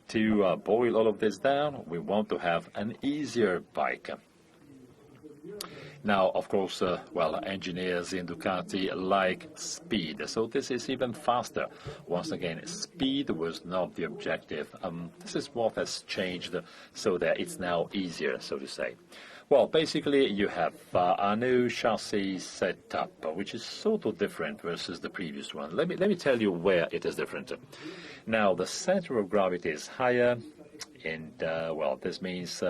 to boil all of this down, we want to have an easier bike. Now, of course, engineers in Ducati like speed, so this is even faster. Once again, speed was not the objective. This is what has changed so that it's now easier, so to say. Well, basically, you have a new chassis setup, which is sort of different versus the previous one. Let me tell you where it is different. Now, the center of gravity is higher, and, this means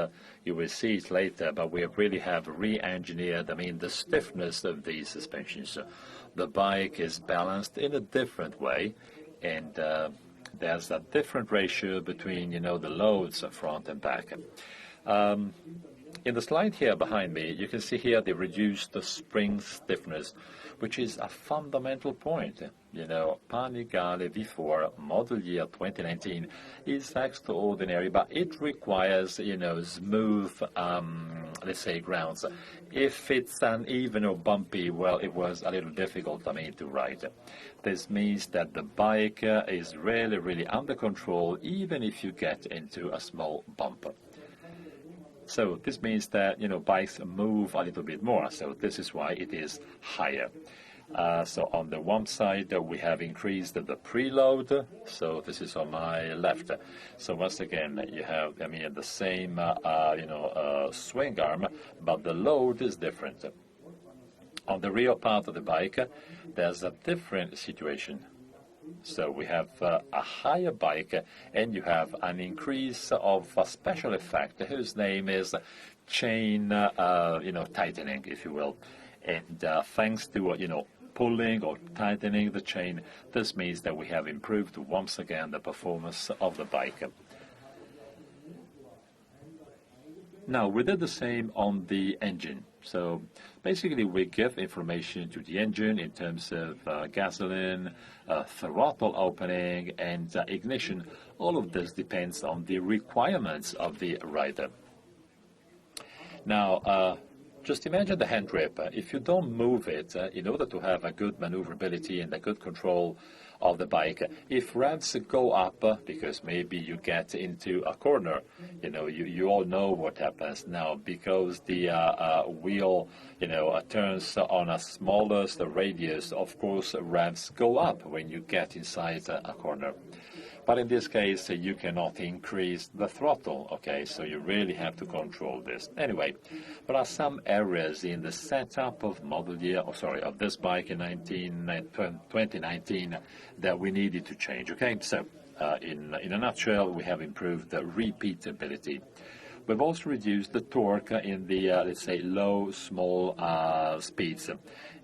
you will see it later, but we really have re-engineered, the stiffness of these suspensions. The bike is balanced in a different way, and there's a different ratio between, the loads front and back. In the slide here behind me, you can see here they reduced the spring stiffness, which is a fundamental point. Panigale V4 model year 2019 is extraordinary, but it requires, smooth, let's say, grounds. If it's uneven or bumpy, well, it was a little difficult, to ride. This means that the bike is really, really under control, even if you get into a small bump. So this means that, bikes move a little bit more, so this is why it is higher. So on the one side, we have increased the preload, so this is on my left. So once again, you have, the same, swing arm, but the load is different. On the rear part of the bike, there's a different situation. So we have a higher bike, and you have an increase of a special effect whose name is chain, tightening, if you will. And thanks to, pulling or tightening the chain, this means that we have improved once again the performance of the bike. Now, we did the same on the engine. So basically, we give information to the engine in terms of gasoline, throttle opening, and ignition. All of this depends on the requirements of the rider. Now, just imagine the hand grip. If you don't move it in order to have a good maneuverability and a good control of the bike, if revs go up because maybe you get into a corner, you all know what happens now, because the wheel, turns on a smallest radius. Of course, revs go up when you get inside a corner. But in this case, you cannot increase the throttle, okay? So you really have to control this. Anyway, there are some areas in the setup of of this bike in 2019 that we needed to change, okay? So in a nutshell, we have improved the repeatability. We've also reduced the torque in the, let's say, low, small speeds.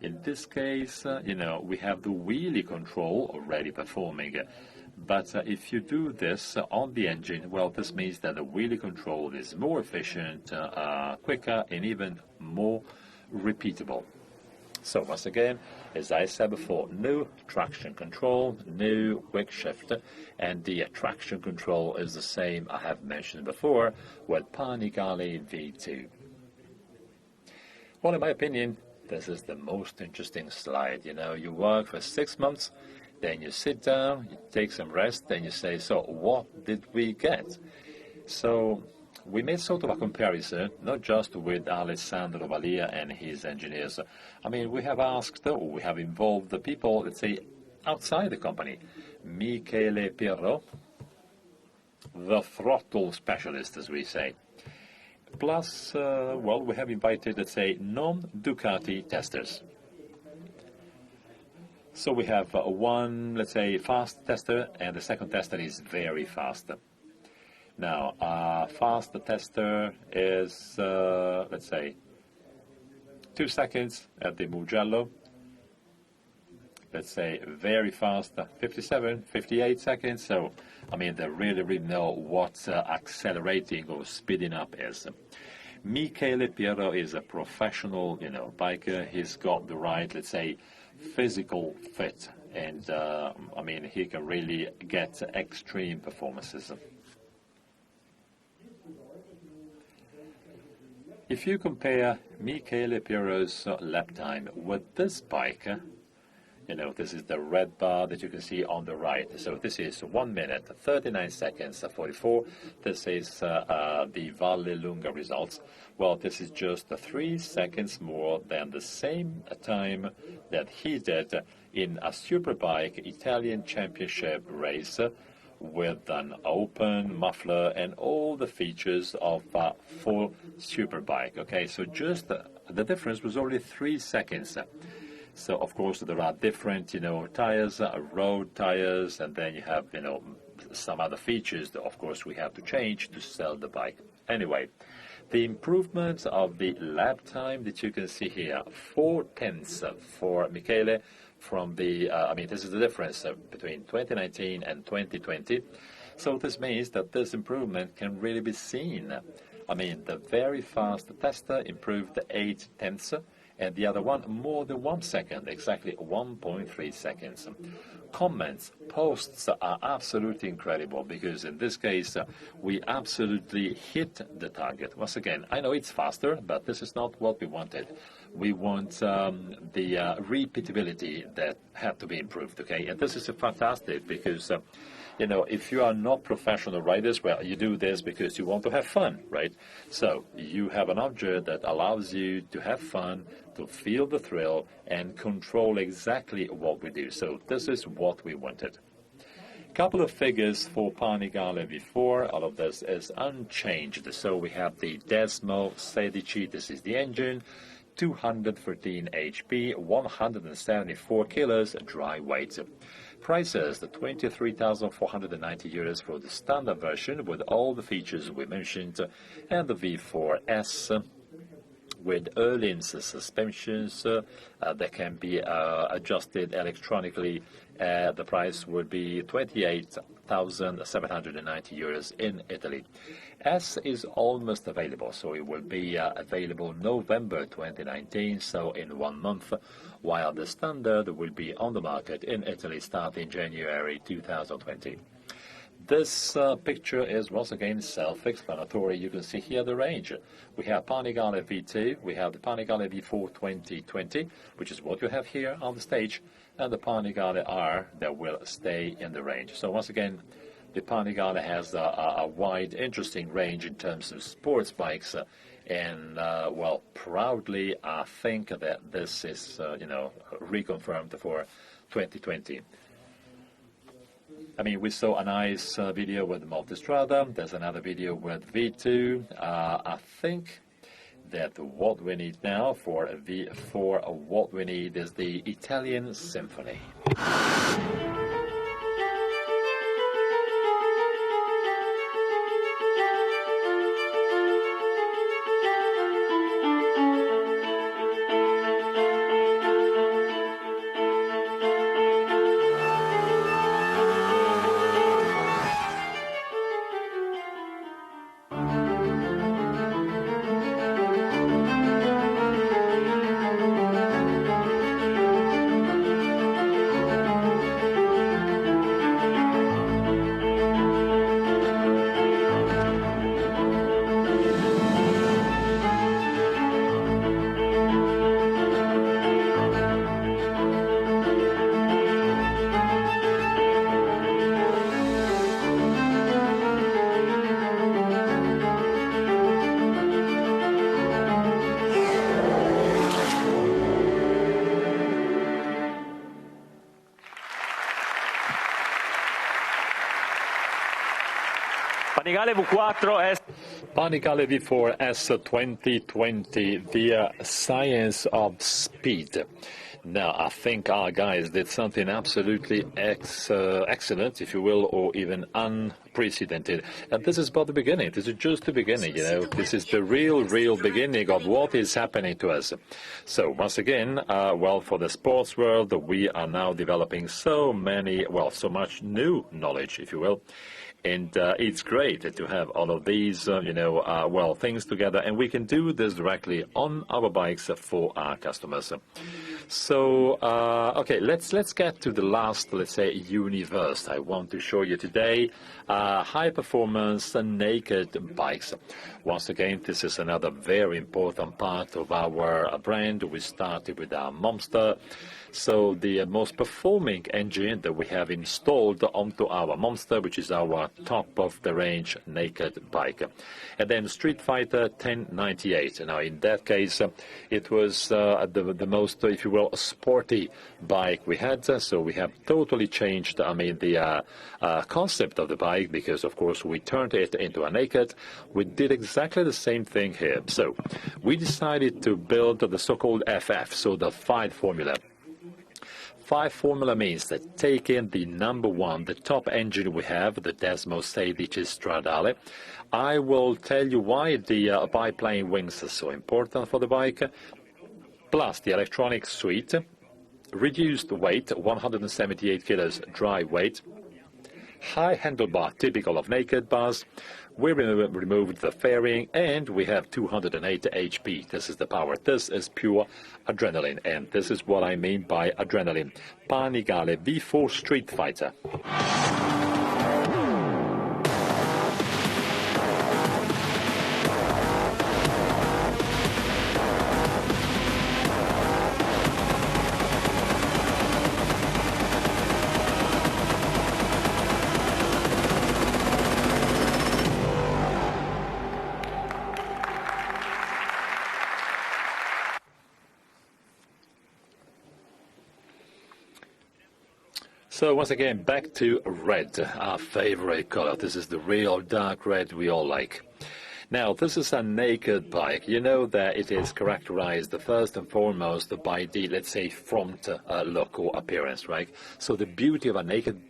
In this case, we have the wheelie control already performing. But if you do this on the engine, well, this means that the wheelie control is more efficient, quicker, and even more repeatable. So once again, as I said before, new traction control, new quick shift, and the traction control is the same I have mentioned before with Panigale V2. Well, in my opinion, this is the most interesting slide. You work for 6 months, then you sit down, you take some rest, then you say, so what did we get? So we made sort of a comparison, not just with Alessandro Valia and his engineers. We have asked, or we have involved the people, let's say, outside the company. Michele Pirro, the throttle specialist, as we say. Plus, we have invited, let's say, non-Ducati testers. So we have one, let's say, fast tester, and the second tester is very fast. Now, fast tester is, let's say, 2 seconds at the Mugello. Let's say very fast, 57, 58 seconds. So, I mean, they really know what accelerating or speeding up is. Michele Piero is a professional, biker. He's got the right, let's say, physical fit, and I mean, he can really get extreme performances. If you compare Michele Piero's lap time with this bike, this is the red bar that you can see on the right. So this is 1 minute, 39 seconds, 44. This is the Valle Lunga results. Well, this is just 3 seconds more than the same time that he did in a Superbike Italian Championship race with an open muffler and all the features of a full Superbike. Okay, so just the difference was only 3 seconds. So, of course, there are different, tires, road tires, and then you have, some other features that, of course, we have to change to sell the bike. Anyway, the improvement of the lap time that you can see here, 4/10 for Michele from the, this is the difference between 2019 and 2020. So this means that this improvement can really be seen. I mean, the very fast tester improved 8/10, and the other one more than 1 second, exactly 1.3 seconds. Comments, posts are absolutely incredible, because in this case we absolutely hit the target. Once again, I know it's faster, but this is not what we wanted. We want the repeatability that had to be improved, okay? And this is fantastic because if you are not professional riders, well, you do this because you want to have fun, right? So you have an object that allows you to have fun, to feel the thrill, and control exactly what we do. So this is what we wanted. Couple of figures for Panigale V4. All of this is unchanged. So we have the Desmo 16, this is the engine, 213 HP, 174 kilos dry weight. Prices, the 23,490 euros for the standard version with all the features we mentioned, and the V4S with Öhlins suspensions that can be adjusted electronically. The price would be 28,790 euros in Italy. S is almost available, so it will be available November 2019, so in 1 month, while the standard will be on the market in Italy starting January 2020. This picture is once again self-explanatory. You can see here the range. We have Panigale V2, we have the Panigale V4 2020, which is what you have here on the stage, and the Panigale R that will stay in the range. So once again, the Panigale has a wide, interesting range in terms of sports bikes, and well, proudly, I think that this is, reconfirmed for 2020. I mean, we saw a nice video with Multistrada. There's another video with V2. I think that what we need now for V4, what we need is the Italian Symphony. Panigale V4 è Panigale V4 S 2020, the science of speed. Now, I think our guys did something absolutely excellent, if you will, or even unprecedented. And this is but the beginning. This is just the beginning, you know. This is the real beginning of what is happening to us. So, once again, well, for the sports world, we are now developing so much new knowledge, if you will. And it's great to have all of these, things together. And we can do this directly on our bikes for our customers. So, okay, let's get to the last, let's say, universe I want to show you today. High-performance naked bikes. Once again, this is another very important part of our brand. We started with our Monster. So the most performing engine that we have installed onto our Monster, which is our top-of-the-range naked bike. And then Street Fighter 1098. Now, in that case, it was the most, if you will, sporty bike we had. So we have totally changed, the concept of the bike because, of course, we turned it into a naked. We did exactly the same thing here. So we decided to build the so-called FF, so the 5 formula. 5 formula means that taking the number one, the top engine we have, the Desmo 16 Stradale. I will tell you why the biplane wings are so important for the bike, plus the electronic suite, reduced weight, 178 kilos dry weight, high handlebar, typical of naked bars. We removed the fairing, and we have 208 HP. This is the power. This is pure adrenaline, and this is what I mean by adrenaline. Panigale V4 Street Fighter. So once again, back to red, our favorite color. This is the real dark red we all like. Now, this is a naked bike. You know that it is characterized first and foremost by the, let's say, front look or appearance, right? So the beauty of a naked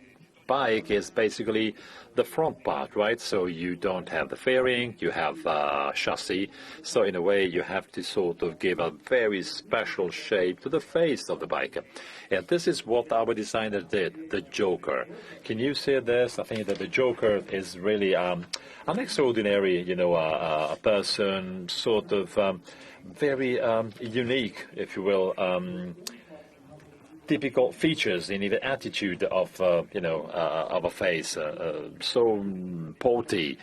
bike is basically the front part, right? So you don't have the fairing, you have chassis. So in a way, you have to sort of give a very special shape to the face of the bike. And this is what our designer did, the Joker. Can you see this? I think that the Joker is really an extraordinary, a person, sort of very unique, if you will, typical features in the attitude of, of a face, so porty.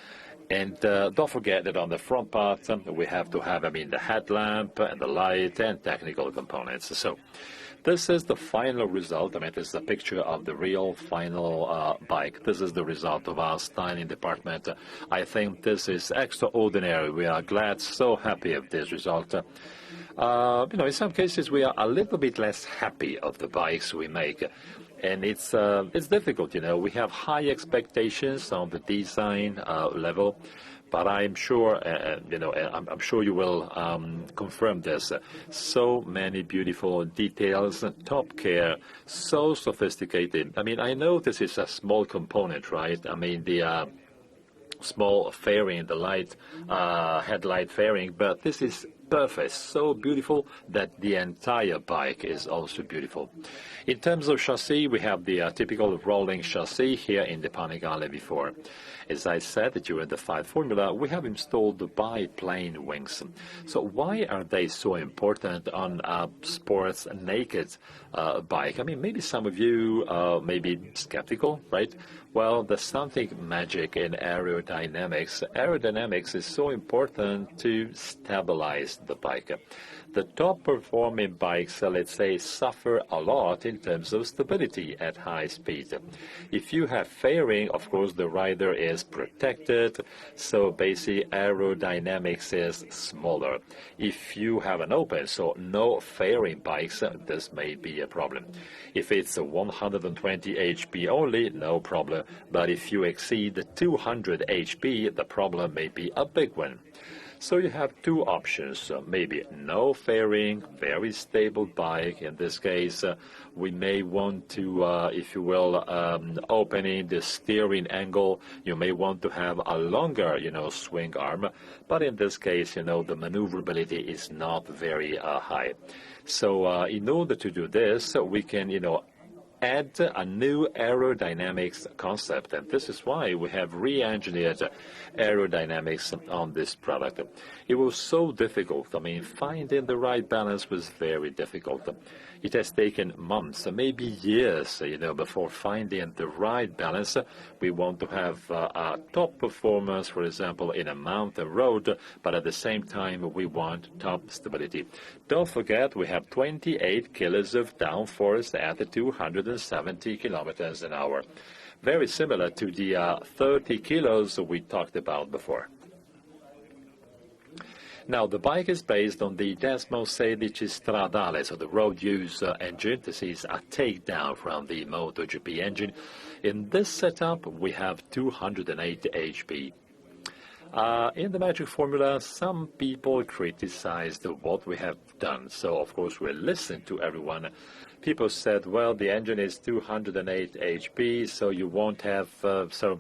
And don't forget that on the front part, we have to have, the headlamp and the light and technical components. So this is the final result. This is a picture of the real final bike. This is the result of our styling department. I think this is extraordinary. We are glad, so happy of this result. In some cases we are a little bit less happy of the bikes we make, and it's difficult. We have high expectations on the design level, but I'm sure, I'm sure you will confirm this. So many beautiful details, top care, so sophisticated. I know this is a small component, right? The small fairing, the light headlight fairing, but this is perfect, so beautiful that the entire bike is also beautiful. In terms of chassis, we have the typical rolling chassis here in the Panigale V4. As I said, during the 5 formula, we have installed the biplane wings. So why are they so important on a sports naked bike? Maybe some of you may be skeptical, right? Well, there's something magic in aerodynamics. Aerodynamics is so important to stabilize the bike. The top-performing bikes, let's say, suffer a lot in terms of stability at high speed. If you have fairing, of course, the rider is protected, so basically aerodynamics is smaller. If you have an open, so no fairing bikes, this may be a problem. If it's a 120 HP only, no problem. But if you exceed 200 HP, the problem may be a big one. So you have two options, maybe no fairing, very stable bike. In this case, we may want to, if you will, opening the steering angle, you may want to have a longer, swing arm. But in this case, the maneuverability is not very high. So in order to do this, we can, add a new aerodynamics concept, and this is why we have re-engineered aerodynamics on this product. It was so difficult. Finding the right balance was very difficult. It has taken months, maybe years, before finding the right balance. We want to have a top performance, for example, in a mountain road, but at the same time, we want top stability. Don't forget, we have 28 kilos of downforce at 270 kilometers an hour. Very similar to the 30 kilos we talked about before. Now, the bike is based on the 1016 stradale, so the road use engine. This is a takedown from the MotoGP engine. In this setup, we have 208 HP. In the magic formula, some people criticized what we have done. So, of course, we listened to everyone. People said, well, the engine is 208 HP, so you won't have, so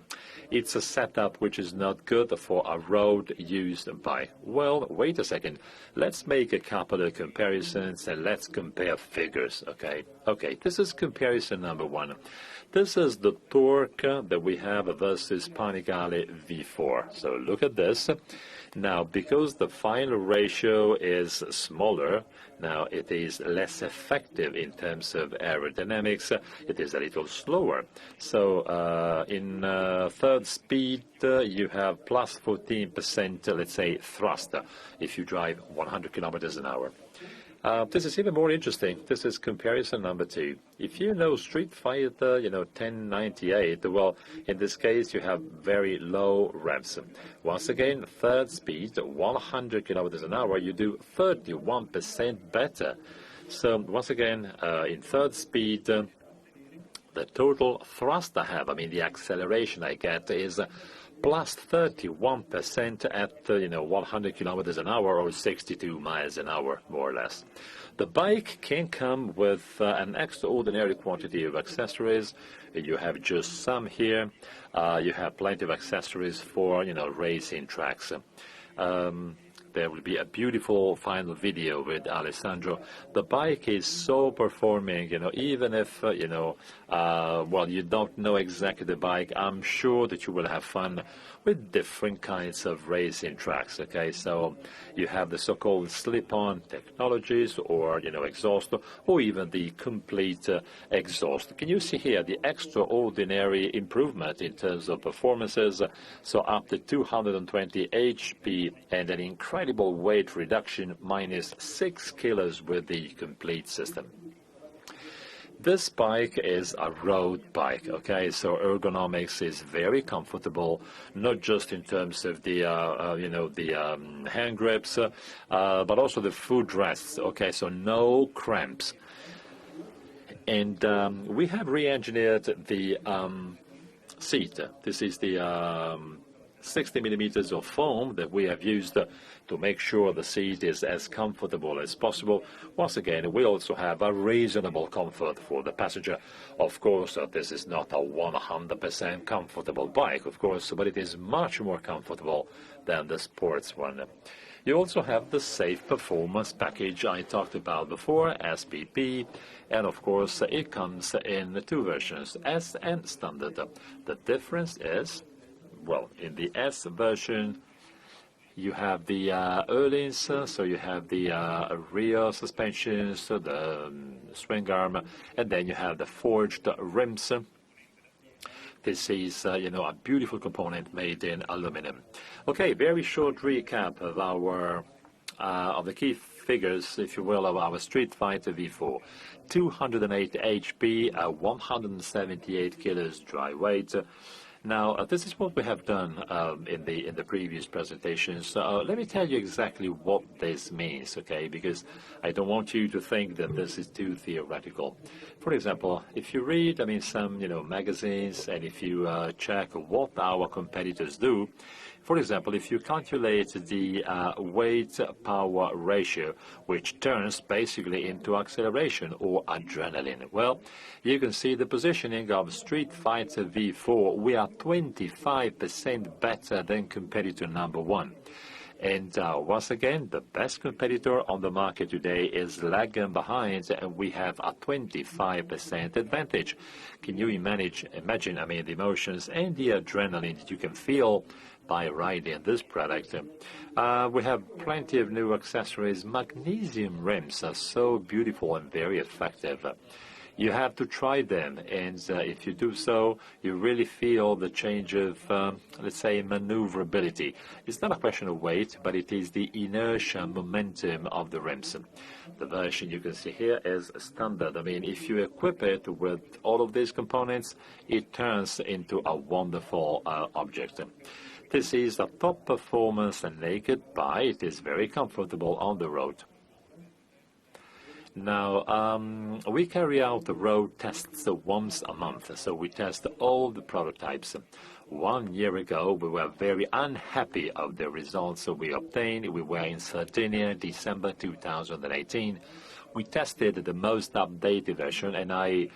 it's a setup which is not good for a road-used bike. Well, wait a second. Let's make a couple of comparisons and let's compare figures, okay? Okay, this is comparison number one. This is the torque that we have versus Panigale V4. So look at this. Now, because the final ratio is smaller, now it is less effective in terms of aerodynamics. It is a little slower. So in third speed, you have plus 14%, let's say, thrust if you drive 100 kilometers an hour. This is even more interesting. This is comparison number two. If you know Street Fighter, 1098, well, in this case, you have very low revs. Once again, third speed, 100 kilometers an hour, you do 31% better. So once again, in third speed, the total thrust I have, the acceleration I get is plus 31% at 100 kilometers an hour or 62 miles an hour, more or less. The bike can come with an extraordinary quantity of accessories. You have just some here. You have plenty of accessories for racing tracks. There will be a beautiful final video with Alessandro. The bike is so performing, even if, well, you don't know exactly the bike, I'm sure that you will have fun with different kinds of racing tracks, okay? So you have the so-called slip-on technologies or, exhaust, or even the complete exhaust. Can you see here the extraordinary improvement in terms of performances? So up to 220 HP and an incredible weight reduction, minus 6 kilos with the complete system. This bike is a road bike, okay? So ergonomics is very comfortable, not just in terms of the, hand grips, but also the footrests, okay? So no cramps. And we have re-engineered the seat. This is the 60 millimeters of foam that we have used to make sure the seat is as comfortable as possible. Once again, we also have a reasonable comfort for the passenger. Of course, this is not a 100% comfortable bike, of course, but it is much more comfortable than the sports one. You also have the safe performance package I talked about before, SPP, and of course it comes in two versions, S and Standard. The difference is, well, in the S version, you have the Öhlins, so you have the rear suspensions, the swing arm, and then you have the forged rims. This is, a beautiful component made in aluminum. Okay, very short recap of our of the key figures, if you will, of our Street Fighter V4. 208 HP, 178 kilos dry weight. Now, this is what we have done in the previous presentations. Let me tell you exactly what this means, okay? Because I don't want you to think that this is too theoretical. For example, if you read, some, magazines, and if you check what our competitors do, for example, if you calculate the weight-power ratio, which turns basically into acceleration or adrenaline, well, you can see the positioning of Street Fighter V4. We are 25% better than competitor number one. And once again, the best competitor on the market today is lagging behind, and we have a 25% advantage. Can you imagine, the emotions and the adrenaline that you can feel by riding this product? We have plenty of new accessories. Magnesium rims are so beautiful and very effective. You have to try them, and if you do so, you really feel the change of, let's say, maneuverability. It's not a question of weight, but it is the inertia, momentum of the rims. The version you can see here is standard. If you equip it with all of these components, it turns into a wonderful object. This is a top performance naked bike. It is very comfortable on the road. Now, we carry out the road tests once a month, so we test all the prototypes. 1 year ago, we were very unhappy of the results we obtained. We were in Sardinia, December 2018. We tested the most updated version, and I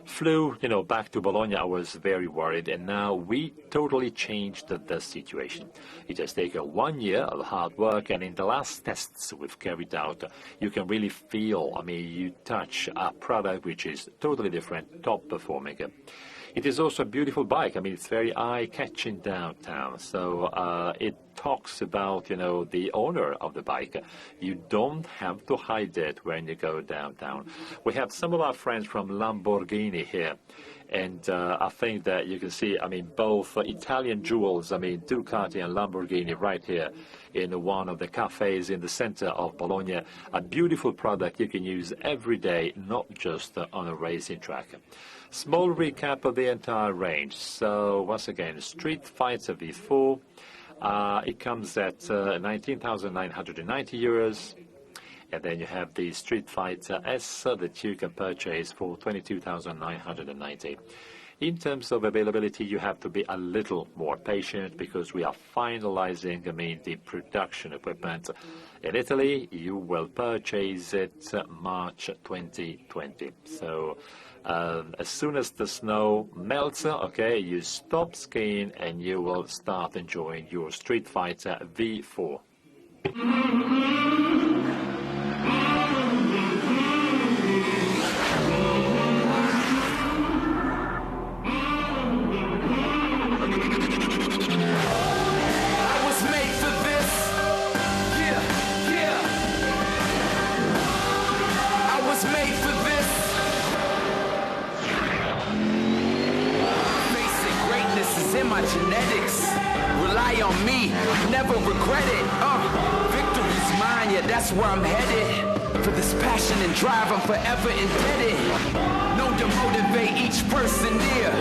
flew, back to Bologna. I was very worried, and now we totally changed the situation. It has taken 1 year of hard work, and in the last tests we've carried out, you can really feel, you touch a product which is totally different, top performing. It is also a beautiful bike. It's very eye-catching downtown. So it talks about, the owner of the bike. You don't have to hide it when you go downtown. We have some of our friends from Lamborghini here. And I think that you can see, both Italian jewels, Ducati and Lamborghini right here in one of the cafes in the center of Bologna. A beautiful product you can use every day, not just on a racing track. Small recap of the entire range. So once again, Street Fighter V4, it comes at 19,990 euros. And then you have the Street Fighter S that you can purchase for 22,990. In terms of availability, you have to be a little more patient because we are finalizing, the production equipment. In Italy, you will purchase it March 2020. So as soon as the snow melts, you stop skiing and you will start enjoying your Street Fighter V4. Genetics, rely on me, never regret it. Victory's mine, yeah, that's where I'm headed. For this passion and drive, I'm forever indebted. Known to motivate each person near.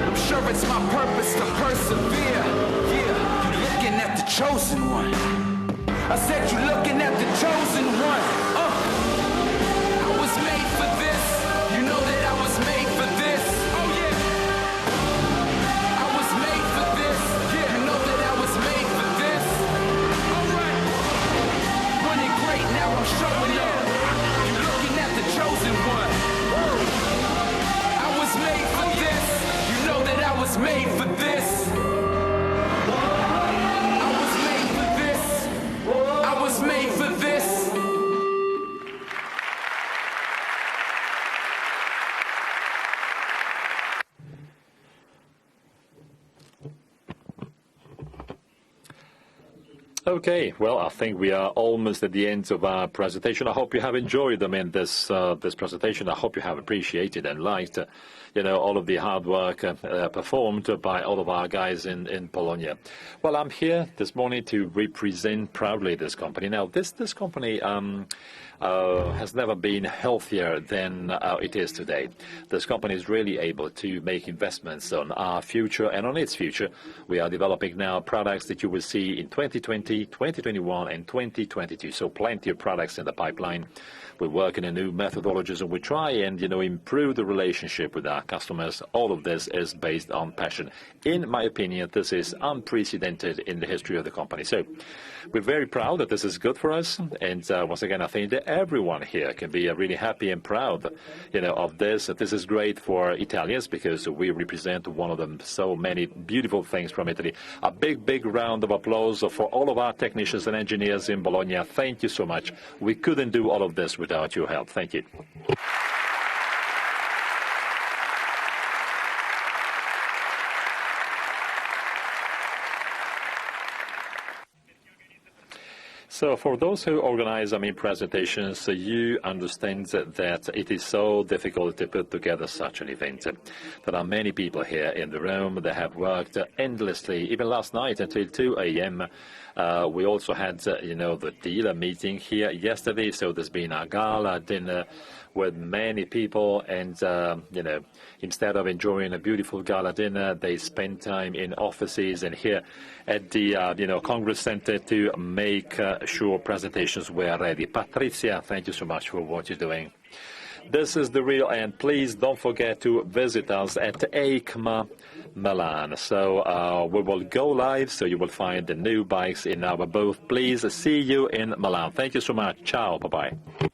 I'm sure it's my purpose to persevere. Yeah, you're looking at the chosen one. I said you're looking at the chosen one. I was made for this. You know that I was made for this. Oh yeah. Now I'm showing up. You're looking at the chosen one. I was made for this. You know that I was made for this. I was made for this. I was made for this. Okay, well, I think we are almost at the end of our presentation. I hope you have enjoyed this presentation. I hope you have appreciated and liked, all of the hard work performed by all of our guys in Bologna. Well, I'm here this morning to represent proudly this company. Now, this company has never been healthier than it is today. This company is really able to make investments on our future and on its future. We are developing now products that you will see in 2020, 2021, and 2022. So plenty of products in the pipeline. We work in a new methodologies, and we try and improve the relationship with our customers. All of this is based on passion. In my opinion, this is unprecedented in the history of the company. So we're very proud that this is good for us. And once again, I think that everyone here can be really happy and proud, of this. This is great for Italians because we represent one of them. So many beautiful things from Italy. A big round of applause for all of our technicians and engineers in Bologna. Thank you so much. We couldn't do all of this without your help. Thank you. So for those who organize, presentations, you understand that it is so difficult to put together such an event. There are many people here in the room that have worked endlessly, even last night until 2 a.m. We also had, the dealer meeting here yesterday, so there's been a gala dinner with many people, and, instead of enjoying a beautiful gala dinner, they spend time in offices and here at the, Congress Center to make sure presentations were ready. Patrizia, thank you so much for what you're doing. This is the real end. Please don't forget to visit us at EICMA Milan. So we will go live, so you will find the new bikes in our booth. Please see you in Milan. Thank you so much. Ciao. Bye-bye.